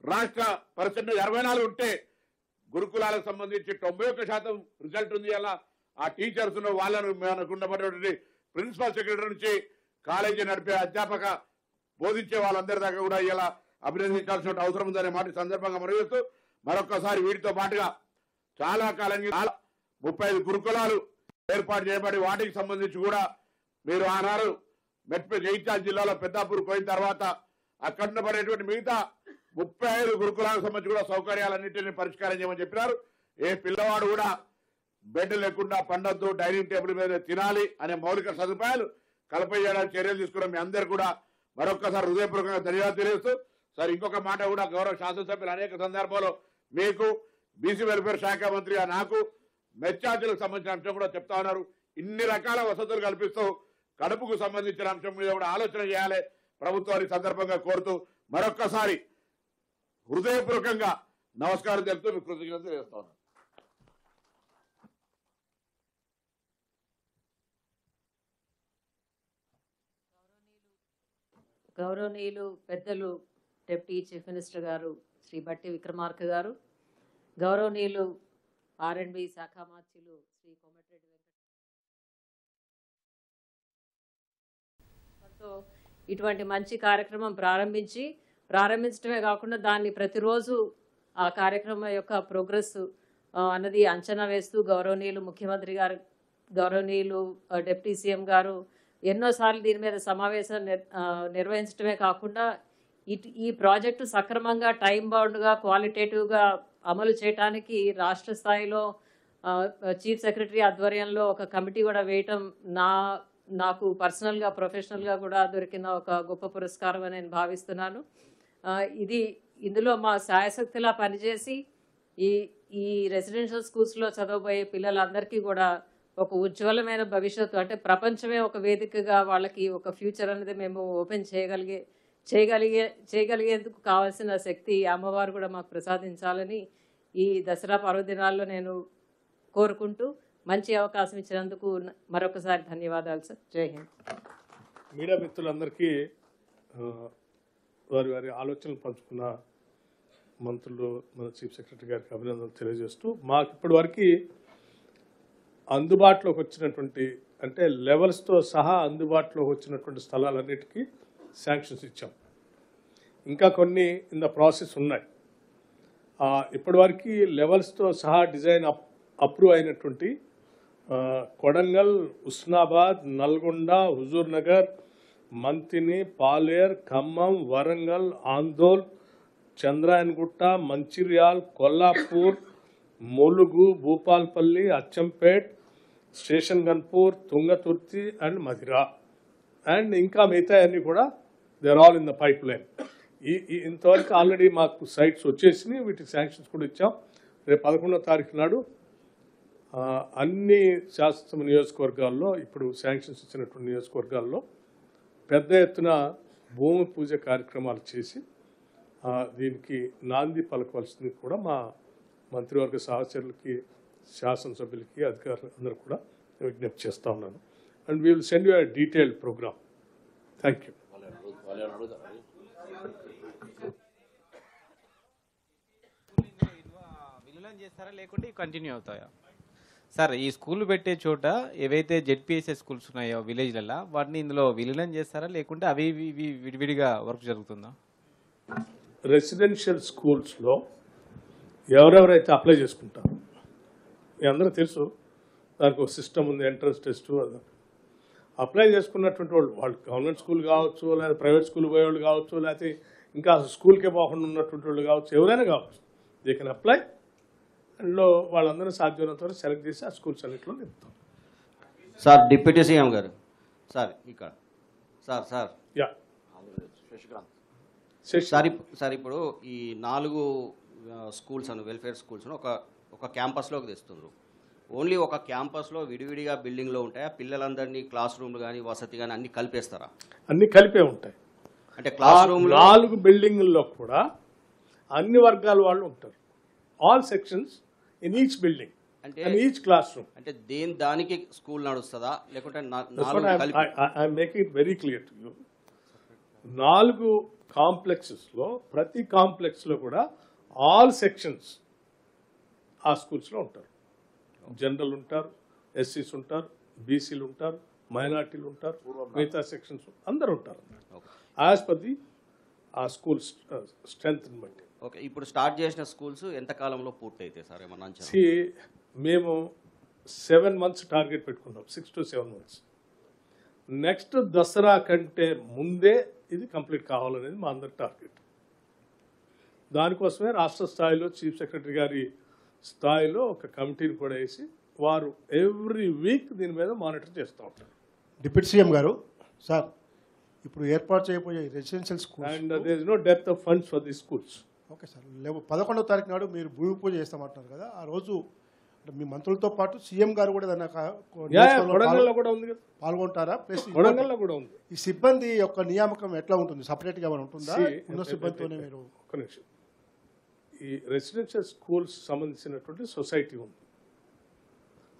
రాష్ట్ర పర్సెంటేజ్ 64 ఉంటే గురుకులాలకు సంబంధించి 91% రిజల్ట్ ఉంది. అలా ఆ టీచర్స్ వాళ్ళను మనకు ఉన్నటువంటి ప్రిన్సిపల్ సెక్రటరీ నుంచి కాలేజీ నడిపే అధ్యాపక బోధించే వాళ్ళందరి దాకా కూడా ఇలా అభినందించాల్సిన అవసరం ఉందనే మాట సందర్భంగా మనవేస్తూ మరొకసారి వీటితో పాటుగా చాలా కాలంగా 35 గురుకులాలు ఏర్పాటు చేయబడి వాటికి సంబంధించి కూడా మీరు ఆనాడు జగిత్యాల జిల్లాలో పెద్దాపూర్ పోయిన తర్వాత అక్కడ పడేటువంటి మిగతా 35 గురుకులాలకు సంబంధించి కూడా సౌకర్యాలన్నింటినీ పరిష్కారం చేయమని చెప్పినారు. ఏ పిల్లవాడు కూడా బెడ్ లేకుండా పండొద్దు, డైనింగ్ టేబుల్ మీద తినాలి అనే మౌలిక సదుపాయాలు కల్పించడానికి చర్యలు తీసుకున్నాం. మీ అందరు కూడా మరొక్కసారి హృదయపూర్వకంగా ధన్యవాదాలు తెలియజేస్తూ, సార్ ఇంకొక మాట కూడా గౌరవ శాసనసభ్యులు అనేక సందర్భాల్లో మీకు బీసీ వెల్ఫేర్ శాఖ మంత్రిగా నాకు మెచ్చార్జీలకు సంబంధించిన అంశం కూడా చెప్తా ఉన్నారు. ఇన్ని రకాల వసతులు కల్పిస్తూ కడుపుకు సంబంధించిన అంశం మీద కూడా ఆలోచన చేయాలి ప్రభుత్వానికి సందర్భంగా కోరుతూ మరొక్కసారి హృదయపూర్వకంగా నమస్కారం తెలుపుతూ మీకు కృతజ్ఞతలు తెలియజేస్తా ఉన్నాను. గౌరవనీయులు పెద్దలు డిప్యూటీ చీఫ్ మినిస్టర్ గారు శ్రీ బట్టి విక్రమార్క గారు, గౌరవనీయులు R&B శాఖ మార్చులు శ్రీ కోమటిరెడ్డి వెంకటతో ఇటువంటి మంచి కార్యక్రమం ప్రారంభించడమే కాకుండా దాన్ని ప్రతిరోజు ఆ కార్యక్రమం యొక్క ప్రోగ్రెస్ అన్నది అంచనా వేస్తూ గౌరవనీయులు ముఖ్యమంత్రి గారు, గౌరవనీయులు డిప్యూటీ సీఎం గారు ఎన్నోసార్లు దీని మీద సమావేశం నిర్వహించడమే కాకుండా ఈ ప్రాజెక్టు సక్రమంగా టైం బౌండ్గా క్వాలిటేటివ్గా అమలు చేయడానికి రాష్ట్ర స్థాయిలో చీఫ్ సెక్రటరీ ఆధ్వర్యంలో ఒక కమిటీ కూడా వేయటం నాకు పర్సనల్గా ప్రొఫెషనల్గా కూడా దొరికిన ఒక గొప్ప పురస్కారం అని నేను భావిస్తున్నాను. ఇందులో మా శాయశక్తిలా పనిచేసి ఈ రెసిడెన్షియల్ స్కూల్స్లో చదవబోయే పిల్లలందరికీ కూడా ఒక ఉజ్వలమైన భవిష్యత్తు, అంటే ప్రపంచమే ఒక వేదికగా వాళ్ళకి ఒక ఫ్యూచర్ అనేది మేము ఓపెన్ చేయగలిగేందుకు కావాల్సిన శక్తి అమ్మవారు కూడా మాకు ప్రసాదించాలని ఈ దసరా పర్వదినాల్లో నేను కోరుకుంటూ మంచి అవకాశం ఇచ్చినందుకు మరొకసారి ధన్యవాదాలు సార్. జై హింద్. మీడియా మిత్రులందరికీ వారి వారి ఆలోచనలు పంచుకున్న మంత్రులు, మన చీఫ్ సెక్రటరీ గారికి అభినందనలు తెలియజేస్తూ, మాకు ఇప్పటి వరకు అందుబాటులోకి వచ్చినటువంటి అంటే లెవెల్స్తో సహా అందుబాటులోకి వచ్చినటువంటి స్థలాలన్నిటికీ శాంక్షన్స్ ఇచ్చాం. ఇంకా కొన్ని ఇన్ ద ప్రాసెస్ ఉన్నాయి. ఇప్పటివరకు లెవెల్స్తో సహా డిజైన్ అప్రూవ్ అయినటువంటి Kodangal, Husnabad, Nalgonda, Huzur Nagar, Manthani, Paleru, Khammam, Warangal, Andole, Chandrayangutta, Mancherial, Kollapur, Mulugu, Bhupalpally, Achampet, Station Ghanpur, Thungathurthi and Madhira and ఇంకా మిగతా అన్నీ కూడా they are all in the pipeline. ఇంతవరకు ఆల్రెడీ మాకు సైట్స్ వచ్చేసినాయి, వీటికి శాంక్షన్స్ కూడా ఇచ్చాం. రేపు 11వ తారీఖు నాడు అన్ని శాసనసభ నియోజకవర్గాల్లో, ఇప్పుడు శాంక్షన్స్ ఇచ్చినటువంటి నియోజకవర్గాల్లో పెద్ద ఎత్తున భూమి పూజ కార్యక్రమాలు చేసి దీనికి నాంది పలకవలసింది కూడా మా మంత్రివర్గ సహచరులకి, శాసనసభ్యులకి, అధికారులు అందరూ కూడా విజ్ఞప్తి చేస్తూ ఉన్నాను. And we will send you a detailed programme. Thank you. విలీనం చేస్తారా లేకుంటే కంటిన్యూ అవుతాయా సార్? ఈ స్కూల్ పెట్టే చోట ఏవైతే జెడ్పీఎస్ఎస్ స్కూల్స్ ఉన్నాయో విలేజ్లలో వాటిని ఇందులో విలీనం చేస్తారా లేకుంటే అవి విడివిడిగా వర్క్ జరుగుతుందా? రెసిడెన్షియల్ స్కూల్స్లో ఎవరెవరైతే అప్లై చేసుకుంటారు, మీ అందరూ తెలుసు, దానికి ఒక సిస్టమ్ ఉంది, ఎంట్రన్స్ టెస్ట్. అప్లై చేసుకున్నటువంటి వాళ్ళు గవర్నమెంట్ స్కూల్ కావచ్చు, లేదా ప్రైవేట్ స్కూల్ పోయేవాళ్ళు కావచ్చు, లేకపోతే ఇంకా స్కూల్కే పోకుండా ఉన్నటువంటి వాళ్ళు కావచ్చు, ఎవరైనా కావచ్చు, దే కెన్ అప్లై. అందులో వాళ్ళందరూ సాధ్యమైనంత వరకు సెలెక్ట్ చేసి ఆ స్కూల్స్ అన్నింటిలో నింపుతాం. సార్ డిప్యూటీ సీఎం గారు, సార్ ఇక్కడ సార్ యా సార్ ఇప్పుడు ఈ 4 స్కూల్స్ అను వెల్ఫేర్ స్కూల్స్ ఒక క్యాంపస్లోకి తెస్తున్నారు. ఓన్లీ ఒక క్యాంపస్లో విడివిడిగా బిల్డింగ్లో ఉంటాయా? పిల్లలందరినీ క్లాస్ రూమ్లు కానీ వసతి కానీ అన్ని కలిపేస్తారా? అన్ని కలిపే ఉంటాయి. అంటే క్లాస్ రూమ్ 4 బిల్డింగుల్లో కూడా అన్ని వర్గాల వాళ్ళు ఉంటారు. All sections in each building అంటే ఈచ్ క్లాస్ రూమ్. అంటే దానికి స్కూల్ నడుస్తుందా లేకుంటే I'm making it very clear to you. 4 కాంప్లెక్సెస్లో ప్రతి కాంప్లెక్స్లో కూడా ఆల్ సెక్షన్స్ ఆ స్కూల్స్లో ఉంటారు. జనరల్ ఉంటారు, ఎస్సీస్ ఉంటారు, బీసీలు ఉంటారు, మైనార్టీలు ఉంటారు, మిగతా సెక్షన్స్ అందరు ఉంటారు యాజ్ పర్ ది ఆ స్కూల్ స్ట్రెంత్ బట్టి. ఓకే, ఇప్పుడు స్టార్ట్ చేసిన స్కూల్స్ ఎంత కాలంలో పూర్తి అయితే సార్ ఏమన్నా అంచనా? మేము 7 months టార్గెట్ పెట్టుకున్నాం, 6 to 7 months. నెక్స్ట్ దసరా కంటే ముందే ఇది కంప్లీట్ కావాలనేది మా అందరి టార్గెట్. దానికోసమే రాష్ట్ర స్థాయిలో చీఫ్ సెక్రటరీ గారి స్థాయిలో ఒక కమిటీని కూడా వేసి వారు ఎవ్రీ వీక్ దీని మీద మానిటర్ చేస్తూ ఉంటారు. డిప్యూటీ సీఎం గారు, సార్ ఇప్పుడు ఏర్పాటు చేయబోయే residential school and there is no depth of funds for the schools. Okay sir, 11వ తారీఖు నాడు మీరు భూమి పూజ చేస్తామంటున్నారు కదా, ఆ రోజు మీ మంత్రులతో పాటు సీఎం గారు కూడా కొడంగల్లో కూడా ఉంది కదా, పాల్గొంటారా? ప్లస్ కొడంగల్లో కూడా ఉంది. ఈ సిబ్బంది యొక్క నియామకం ఎట్లా ఉంటుంది? సపరేట్గా ఏమైనా ఉంటుందా? ఉన్న సిబ్బందితోనే మీరు? ఒక నిమిషం, ఈ రెసిడెన్షియల్ స్కూల్స్ సంబంధించినటువంటి సొసైటీ ఉంది.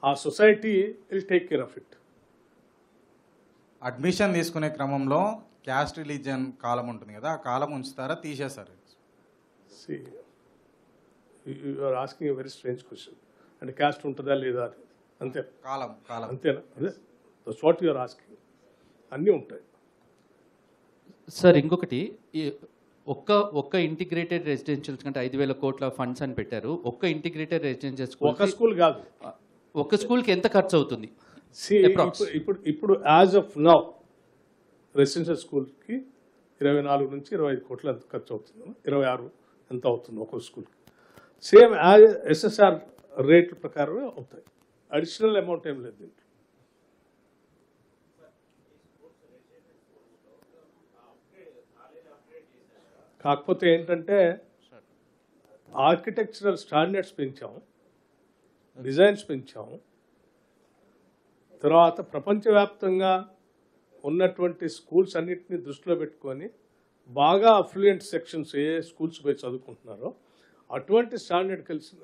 ఆ society will take care of it. Admission తీసుకునే క్రమంలో క్యాస్ట్ రిలీజియన్ కాలం ఉంటుంది కదా, ఆ కాలం ఉంచుతారా తీసేస్తారు? You are asking a very strange question. అంటే క్యాస్ట్ ఉంటుందా లేదా అని, అంతే కాలం అంతేనా? అదే that's what you are asking. అన్నీ ఉంటాయి సార్. ఇంకొకటి, ఒక్క ఇంటిగ్రేటెడ్ రెసిడెన్షియల్స్ కంటే 5,000 కోట్ల ఫండ్స్ అని పెట్టారు. ఒక్క ఇంటిగ్రేటెడ్ రెసిడెన్షియల్ స్కూల్, ఒక స్కూల్ కాదు, ఒక్క స్కూల్కి ఎంత ఖర్చు అవుతుంది? ఇప్పుడు యాజ్ ఆఫ్ నౌ రెసిడెన్షియల్ స్కూల్కి 24 నుంచి 25 కోట్లు ఎంత ఖర్చు అవుతుంది, 26 ఎంత అవుతుంది ఒక్కొక్క స్కూల్కి. సేమ్ యాజ్ ఎస్ఎస్ఆర్ రేట్ల ప్రకారమే అవుతాయి, అడిషనల్ అమౌంట్ ఏం లేదు దీంట్లో. కాకపోతే ఏంటంటే ఆర్కిటెక్చరల్ స్టాండర్డ్స్ పెంచాము, డిజైన్స్ పెంచాము. తర్వాత ప్రపంచవ్యాప్తంగా ఉన్నటువంటి స్కూల్స్ అన్నింటినీ దృష్టిలో పెట్టుకొని బాగా అఫ్లూయెంట్ సెక్షన్స్ ఏ స్కూల్స్ పోయి చదువుకుంటున్నారో అటువంటి స్టాండర్డ్ కలిసిన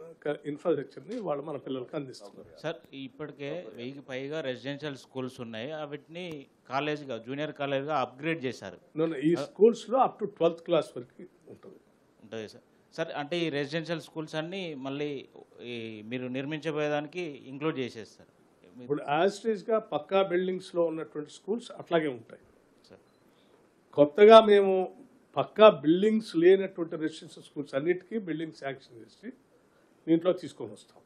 ఇన్ఫ్రాస్ట్రక్చర్ని వాళ్ళు మన పిల్లలకి అందిస్తున్నారు. సార్ ఇప్పటికే 1000కి పైగా రెసిడెన్షియల్ స్కూల్స్ ఉన్నాయి, వాటిని కాలేజ్గా జూనియర్ కాలేజ్గా అప్గ్రేడ్ చేశారు. ఈ స్కూల్స్లో అప్ టు 12th క్లాస్ వరకు ఉంటుంది సార్. సార్ అంటే ఈ రెసిడెన్షియల్ స్కూల్స్ అన్నీ మళ్ళీ మీరు నిర్మించబోయేదానికి ఇంక్లూడ్ చేసేస్తారు. ఇప్పుడు యాజ్టీజ్గా పక్కా బిల్డింగ్స్లో ఉన్నటువంటి స్కూల్స్ అట్లాగే ఉంటాయి. కొత్తగా మేము పక్కా బిల్డింగ్స్ లేనటువంటి రెసిడెన్షియల్ స్కూల్స్ అన్నిటికీ బిల్డింగ్ శాంక్షన్ చేసి దీంట్లో తీసుకొని వస్తాం.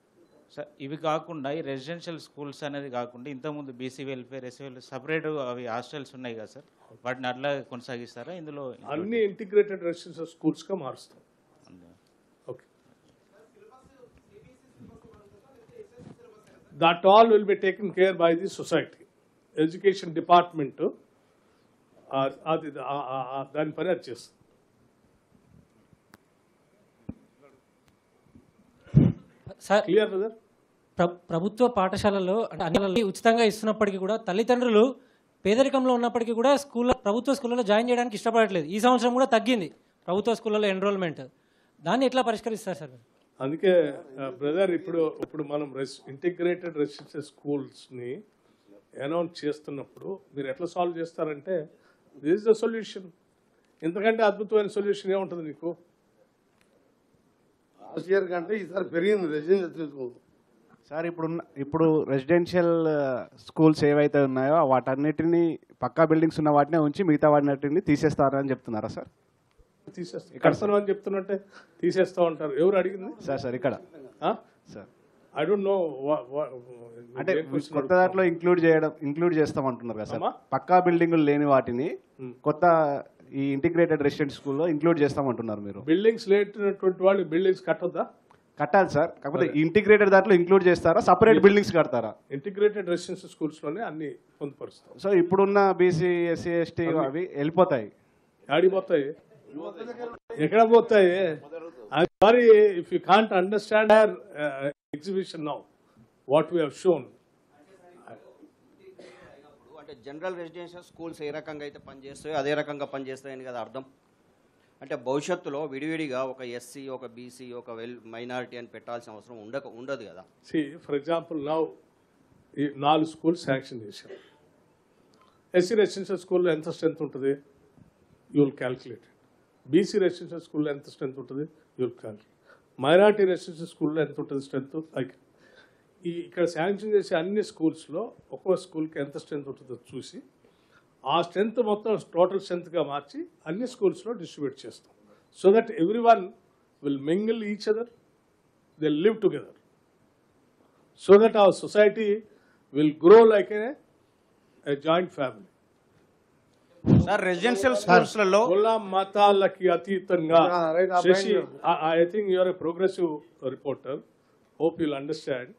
సార్ ఇవి కాకుండా ఈ రెసిడెన్షియల్ స్కూల్స్ అనేది కాకుండా ఇంతకుముందు BC welfare, SC welfare separate అవి హాస్టల్స్ ఉన్నాయి కదా సార్, వాటిని అట్లా కొనసాగిస్తారా? ఇందులో అన్ని ఇంటిగ్రేటెడ్ రెసిడెన్షియల్ స్కూల్స్గా మారుస్తాం. Okay, that all will be taken care by the society. Education department అది దాని పని అది చేస్తుంది. Sir clear brother? ప్రభుత్వ పాఠశాలల్లో అంటే అన్ని ఉచితంగా ఇస్తున్నప్పటికీ కూడా తల్లిదండ్రులు పేదరికంలో ఉన్నప్పటికీ కూడా ప్రభుత్వ స్కూళ్ళలో జాయిన్ చేయడానికి ఇష్టపడట్లేదు. ఈ సంవత్సరం కూడా తగ్గింది ప్రభుత్వ స్కూళ్ళలో ఎన్రోల్మెంట్. దాన్ని ఎట్లా పరిష్కరిస్తారు సార్? అందుకే బ్రదర్ ఇప్పుడు మనం ఇంటిగ్రేటెడ్ రెసిడెన్షియల్ స్కూల్స్ని అనౌన్స్ చేస్తున్నప్పుడు మీరు ఎట్లా సాల్వ్ చేస్తారంటే దిస్ ఇస్ ద సొల్యూషన్. ఇంతకంటే అద్భుతమైన సొల్యూషన్ ఏముంటుంది నీకు? లాస్ట్ ఇయర్ కంటే ఈసారి పెరిగింది రెసిడెన్షియల్ స్కూల్. సార్ ఇప్పుడు రెసిడెన్షియల్ స్కూల్స్ ఏవైతే ఉన్నాయో వాటన్నిటిని పక్కా బిల్డింగ్స్ ఉన్న వాటినే ఉంచి మిగతా వాటిని తీసేస్తారని చెప్తున్నారా సార్? తీసేస్తాం ఇక్కడ అని చెప్తున్నట్టే తీసేస్తా ఉంటారు. ఎవరు అడిగింది? సార్ ఇక్కడ సార్ ఐ డోంట్ నో. అంటే కొత్త దాంట్లో ఇంక్లూడ్ చేస్తామంటున్నారు కదా సార్, పక్కా బిల్డింగులు లేని వాటిని కొత్త ఈ ఇంటిగ్రేటెడ్ రెసిడెన్షియల్ స్కూల్లో ఇంక్లూడ్ చేస్తామంటున్నారు మీరు. బిల్డింగ్స్ లేనటువంటి వాళ్ళు బిల్డింగ్స్ కట్టొద్దా? కట్టాలి సార్, కాకపోతే ఇంటిగ్రేటెడ్ దాంట్లో ఇంక్లూడ్ చేస్తారా, సపరేట్ బిల్డింగ్స్ కడతారా? ఇంటిగ్రేటెడ్ రెసిడెన్షియల్ స్కూల్స్ లోనే అన్ని పొందుపరుస్తాం. సో ఇప్పుడున్న బీసీ, ఎస్సీ, ఎస్టీ అవి వెళ్ళిపోతాయి. ఆడిపోతాయి, ఎక్కడ పోతాయి? Sorry if you can't understand our exhibition now what we have shown. అంటే జనరల్ రెసిడెన్షియల్ స్కూల్స్ ఏ రకంగా అయితే పనిచేస్తాయో అదే రకంగా పనిచేస్తాయని కదా అర్థం. అంటే భవిష్యత్తులో విడివిడిగా ఒక ఎస్సీ, ఒక బీసీ, ఒక మైనారిటీ అని పెట్టాల్సిన అవసరం ఉండదు కదా. ఫర్ ఎగ్జాంపుల్ నౌ ఈ 4 స్కూల్స్ శాంక్షన్ చేశారు. ఎస్సీ రెసిడెన్షియల్ స్కూల్లో ఎంత స్ట్రెంత్ ఉంటుంది you will calculate. BC residential స్కూల్లో ఎంత స్ట్రెంత్ ఉంటుంది you will calculate. Minority residential స్కూల్లో ఎంత ఉంటుంది స్ట్రెంత్. లైక్ ఇక్కడ శాంక్షన్ చేసే అన్ని స్కూల్స్లో ఒక్కో స్కూల్కి ఎంత స్ట్రెంత్ ఉంటుందో చూసి ఆ స్ట్రెంత్ మొత్తం టోటల్ స్ట్రెంత్గా మార్చి అన్ని స్కూల్స్లో డిస్ట్రిబ్యూట్ చేస్తాం. So that every one will mingle each other, they live together, so that our society will grow like a joint family. Sir residential స్కూల్స్లలో కుల మతాలకి అతీతంగా, Shashi I think you're a progressive reporter, hope you'll understand.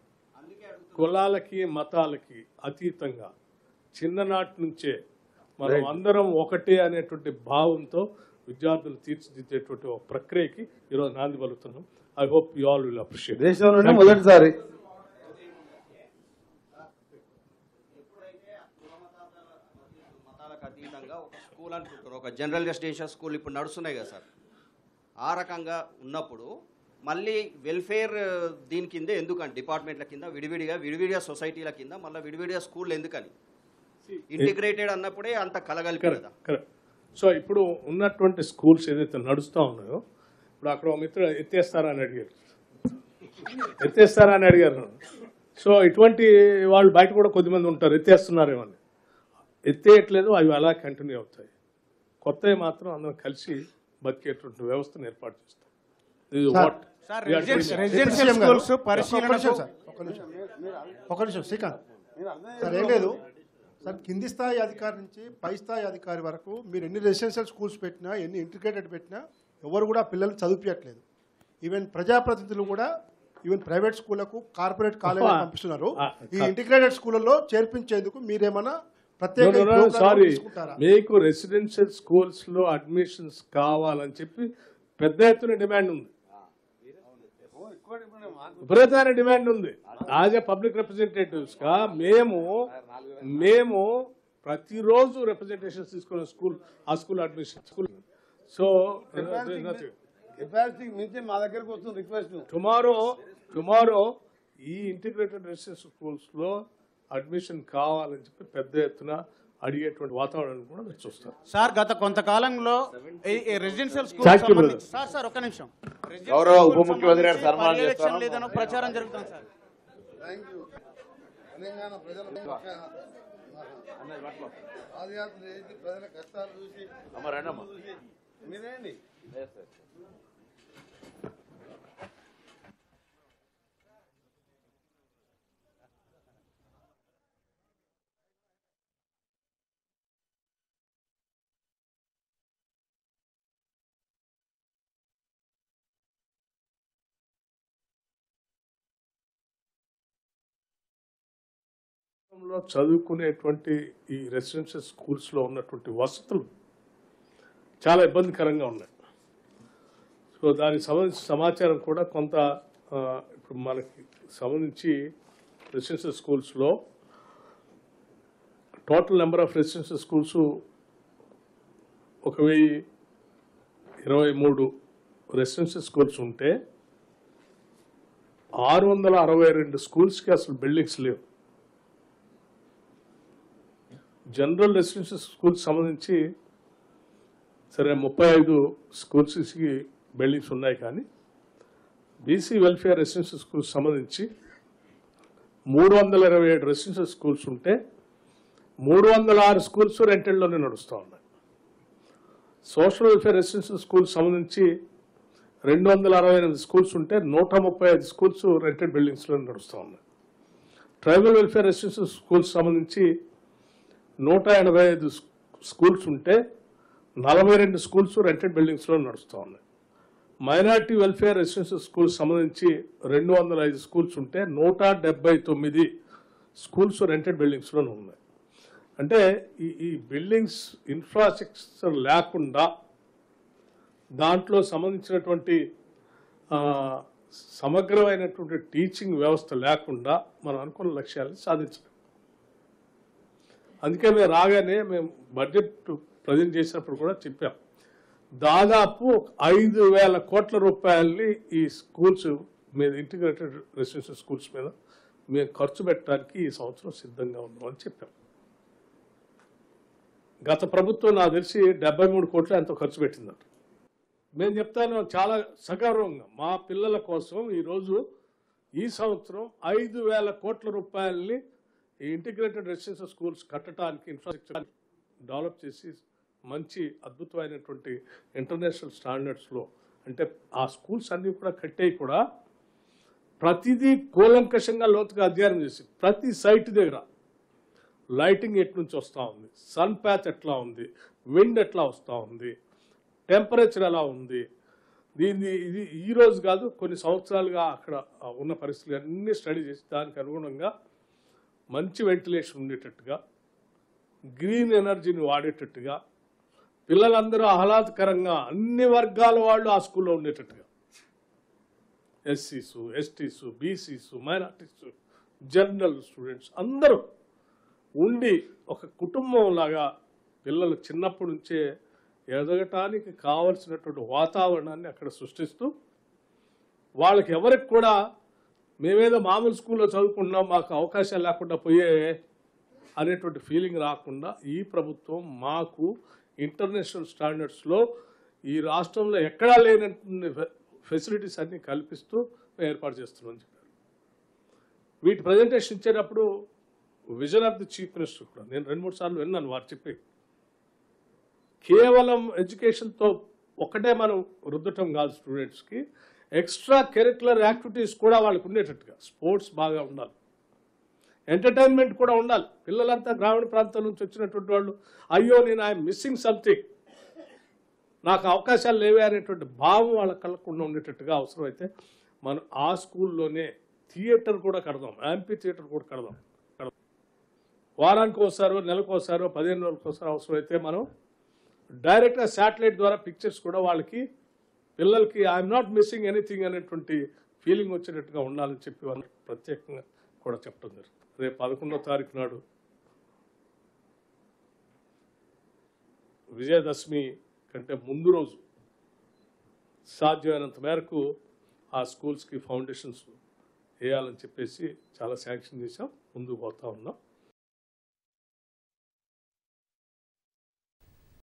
కులాలకి మతాలకి అతీతంగా చిన్ననాటి నుంచే మనం అందరం ఒకటే అనేటువంటి భావంతో విద్యార్థులు తీర్చిదిద్దేటువంటి ఒక ప్రక్రియకి ఈరోజు నాంది పలుకుతున్నాం. I hope you all will appreciate. దేశంలోనే మొదటిసారి మతాలకు అతీతంగా ఒక స్కూల్ అనుకుంటారు, ఒక జనరల్ రెసిడెన్షియల్ స్కూల్ ఇప్పుడు నడుస్తున్నాయి కదా సార్. ఆ రకంగా ఉన్నప్పుడు మళ్ళీ వెల్ఫేర్ దీని కింద ఎందుకని డిపార్ట్మెంట్ల కింద విడివిడిగా సొసైటీల కింద మళ్ళీ విడివిడిగా స్కూల్ ఎందుకని? ఇంటిగ్రేటెడ్ అన్నప్పుడే అంత కలగలిపి కదా. కరెక్ట్. సో ఇప్పుడు ఉన్నటువంటి స్కూల్స్ ఏదైతే నడుస్తూ ఉన్నాయో, ఇప్పుడు అక్కడ ఒక మిత్రుడు ఎత్తేస్తారా అని అడిగారు. సో ఇటువంటి వాళ్ళు బయట కూడా కొద్దిమంది ఉంటారు, ఎత్తేస్తున్నారేమని. ఎత్తేయట్లేదు, అవి అలా కంటిన్యూ అవుతాయి. కొత్తవి మాత్రం అందరం కలిసి బతికేటువంటి వ్యవస్థను ఏర్పాటు చేస్తాం. ఒక నిమిషం శ్రీకాంత్ సార్, ఏం లేదు సార్, కింది స్థాయి అధికారి నుంచి పై స్థాయి అధికారి వరకు మీరు ఎన్ని రెసిడెన్షియల్ స్కూల్స్ పెట్టినా, ఎన్ని ఇంటిగ్రేటెడ్ పెట్టినా ఎవరు కూడా పిల్లల్ని చదివించట్లేదు. ఈవెన్ ప్రజాప్రతినిధులు కూడా ఈవెన్ ప్రైవేట్ స్కూళ్లకు, కార్పొరేట్ కాలేజీలకు పంపిస్తున్నారు. ఈ ఇంటిగ్రేటెడ్ స్కూళ్ళలో చేర్పించేందుకు మీరేమన్నా సారీ మీకు రెసిడెన్షియల్ స్కూల్స్ లో అడ్మిషన్స్ కావాలని చెప్పి పెద్ద ఎత్తున డిమాండ్ ఉంది, విపరీతమైన డిమాండ్ ఉంది. యాజ్ ఏ పబ్లిక్ రిప్రజెంటేటివ్స్ గా మేము ప్రతిరోజు రిప్రజెంటేషన్స్ తీసుకున్న స్కూల్, ఆ స్కూల్ అడ్మిషన్ స్కూల్. సో కెపాసిటీకి మించి మా దగ్గరకు వస్తుంది రిక్వెస్ట్. టుమారో ఈ ఇంటిగ్రేటెడ్ రెసిడెన్షియల్ స్కూల్స్లో అడ్మిషన్ కావాలని చెప్పి పెద్ద ఎత్తున అడిగేటువంటి వాతావరణం కూడా మీరు చూస్తారు. సార్ గత కొంతకాలంలో residential Thank you, school brother. Sir ఒక్క నిమిషం గౌరవ ఉప ముఖ్యమంత్రి గారు సన్మానం పర్యవేక్షణ చేస్తారు. లేదనో ప్రచారం జరుగుతుంది సార్. Thank you. తెలంగాణ ప్రజల పాదయాత్ర చేసి ప్రజల కష్టాలు చూసి మీరేండి లో చదువుకునేటువంటి ఈ రెసిడెన్షియల్ స్కూల్స్లో ఉన్నటువంటి వసతులు చాలా ఇబ్బందికరంగా ఉన్నాయి. సో దానికి సంబంధించిన సమాచారం కూడా కొంత ఇప్పుడు మనకి సంబంధించి రెసిడెన్షియల్ స్కూల్స్లో total number of residential schools 1023 residential schools ఉంటే 662 స్కూల్స్కి అసలు బిల్డింగ్స్ లేవు. జనరల్ రెసిడెన్షియల్ స్కూల్స్ సంబంధించి సరే 35 స్కూల్స్కి బిల్డింగ్స్ ఉన్నాయి, కానీ బీసీ వెల్ఫేర్ రెసిడెన్షియల్ స్కూల్స్ సంబంధించి 327 రెసిడెన్షియల్ స్కూల్స్ ఉంటే 306 స్కూల్స్ రెంటెడ్లోనే నడుస్తూ ఉన్నాయి. సోషల్ వెల్ఫేర్ రెసిడెన్షియల్ స్కూల్స్ సంబంధించి 268 స్కూల్స్ ఉంటే 135 స్కూల్స్ రెంటెడ్ బిల్డింగ్స్లో నడుస్తూ ఉన్నాయి. ట్రైబల్ వెల్ఫేర్ రెసిడెన్షియల్ స్కూల్స్ సంబంధించి 185 స్కూల్స్ ఉంటే 42 స్కూల్స్ రెంటెడ్ బిల్డింగ్స్లో నడుస్తూ ఉన్నాయి. మైనారిటీ వెల్ఫేర్ రెసిడెన్షియల్ స్కూల్స్ సంబంధించి 205 స్కూల్స్ ఉంటే 179 స్కూల్స్ రెంటెడ్ బిల్డింగ్స్లో ఉన్నాయి. అంటే ఈ బిల్డింగ్స్ ఇన్ఫ్రాస్ట్రక్చర్ లేకుండా దాంట్లో సంబంధించినటువంటి సమగ్రమైనటువంటి టీచింగ్ వ్యవస్థ లేకుండా మనం అనుకున్న లక్ష్యాలను సాధించలేం. అందుకే మేము రాగానే మేము బడ్జెట్ ప్రజెంట్ చేసినప్పుడు కూడా చెప్పాం, దాదాపు 5,000 కోట్ల రూపాయలని ఈ స్కూల్స్ మీద ఇంటిగ్రేటెడ్ రెసిడెన్షియల్ స్కూల్స్ మీద మేము ఖర్చు పెట్టడానికి ఈ సంవత్సరం సిద్ధంగా ఉన్నామని చెప్పాం. గత ప్రభుత్వం నాకు తెలిసి 73 కోట్లు ఎంతో ఖర్చు పెట్టిందంట. నేను చెప్తాను చాలా సగౌరవంగా, మా పిల్లల కోసం ఈరోజు ఈ సంవత్సరం 5,000 కోట్ల రూపాయలని ఈ ఇంటిగ్రేటెడ్ రెసిడెన్షియల్ స్కూల్స్ కట్టడానికి ఇన్ఫ్రాస్ట్రక్చర్ డెవలప్ చేసి మంచి అద్భుతమైనటువంటి ఇంటర్నేషనల్ స్టాండర్డ్స్లో, అంటే ఆ స్కూల్స్ అన్నీ కూడా కట్టేవి కూడా ప్రతిదీ కూలంకషంగా లోతుగా అధ్యయనం చేసి ప్రతి సైట్ దగ్గర లైటింగ్ ఎటు నుంచి వస్తూ ఉంది, సన్ ప్యాచ్ ఎట్లా ఉంది, విండ్ ఎట్లా వస్తూ ఉంది, టెంపరేచర్ ఎలా ఉంది, ఇది ఈరోజు కాదు కొన్ని సంవత్సరాలుగా అక్కడ ఉన్న పరిస్థితులు అన్నీ స్టడీ చేసి దానికి అనుగుణంగా మంచి వెంటిలేషన్ ఉండేటట్టుగా, గ్రీన్ ఎనర్జీని వాడేటట్టుగా, పిల్లలందరూ ఆహ్లాదకరంగా అన్ని వర్గాల వాళ్ళు ఆ స్కూల్లో ఉండేటట్టుగా, ఎస్సీసు, ఎస్టీసు, బీసీసు, మైనార్టీసు, జనరల్ స్టూడెంట్స్ అందరూ ఉండి ఒక కుటుంబం లాగా పిల్లలు చిన్నప్పటి నుంచే ఎదగటానికి కావలసినటువంటి వాతావరణాన్ని అక్కడ సృష్టిస్తూ వాళ్ళకి ఎవరికి కూడా మేమేదో మామూలు స్కూల్లో చదువుకుంటున్నాం మాకు అవకాశాలు లేకుండా పోయే అనేటువంటి ఫీలింగ్ రాకుండా ఈ ప్రభుత్వం మాకు ఇంటర్నేషనల్ స్టాండర్డ్స్లో ఈ రాష్ట్రంలో ఎక్కడా లేనటువంటి ఫెసిలిటీస్ అన్నీ కల్పిస్తూ ఏర్పాటు చేస్తున్నామని చెప్పారు. వీటి ప్రజెంటేషన్ ఇచ్చేటప్పుడు vision of the chief minister కూడా నేను 2-3 సార్లు విన్నాను వారు చెప్పి, కేవలం ఎడ్యుకేషన్తో ఒకటే మనం రుద్దటం కాదు, స్టూడెంట్స్కి ఎక్స్ట్రా కరిక్యులర్ యాక్టివిటీస్ కూడా వాళ్ళకు ఉండేటట్టుగా, స్పోర్ట్స్ బాగా ఉండాలి, ఎంటర్టైన్మెంట్ కూడా ఉండాలి. పిల్లలంతా గ్రామీణ ప్రాంతం నుంచి వచ్చినటువంటి వాళ్ళు అయ్యో నేను ఐఎమ్ మిస్సింగ్ సంథింగ్, నాకు అవకాశాలు లేవే అనేటువంటి భావం వాళ్ళ కలగకుండా ఉండేటట్టుగా అవసరమైతే మనం ఆ స్కూల్లోనే థియేటర్ కూడా కడదాం, యాంపీ థియేటర్ కూడా కడదాం. వారానికి ఒకసారో నెలకు ఒకసారో 15 రోజులకు ఒకసారి అవసరమైతే మనం డైరెక్ట్గా శాటిలైట్ ద్వారా పిక్చర్స్ కూడా వాళ్ళకి పిల్లలకి ఐఎమ్ నాట్ మిస్సింగ్ ఎనీథింగ్ అనేటువంటి ఫీలింగ్ వచ్చేటట్టుగా ఉండాలని చెప్పి వాళ్ళు ప్రత్యేకంగా కూడా చెప్పడం జరుగుతుంది. రేపు 11వ తారీఖు నాడు విజయదశమి కంటే ముందు రోజు సాధ్యమైనంత మేరకు ఆ స్కూల్స్కి ఫౌండేషన్స్ వేయాలని చెప్పేసి చాలా శాంక్షన్ చేసాం, ముందుకు పోతా ఉన్నాం.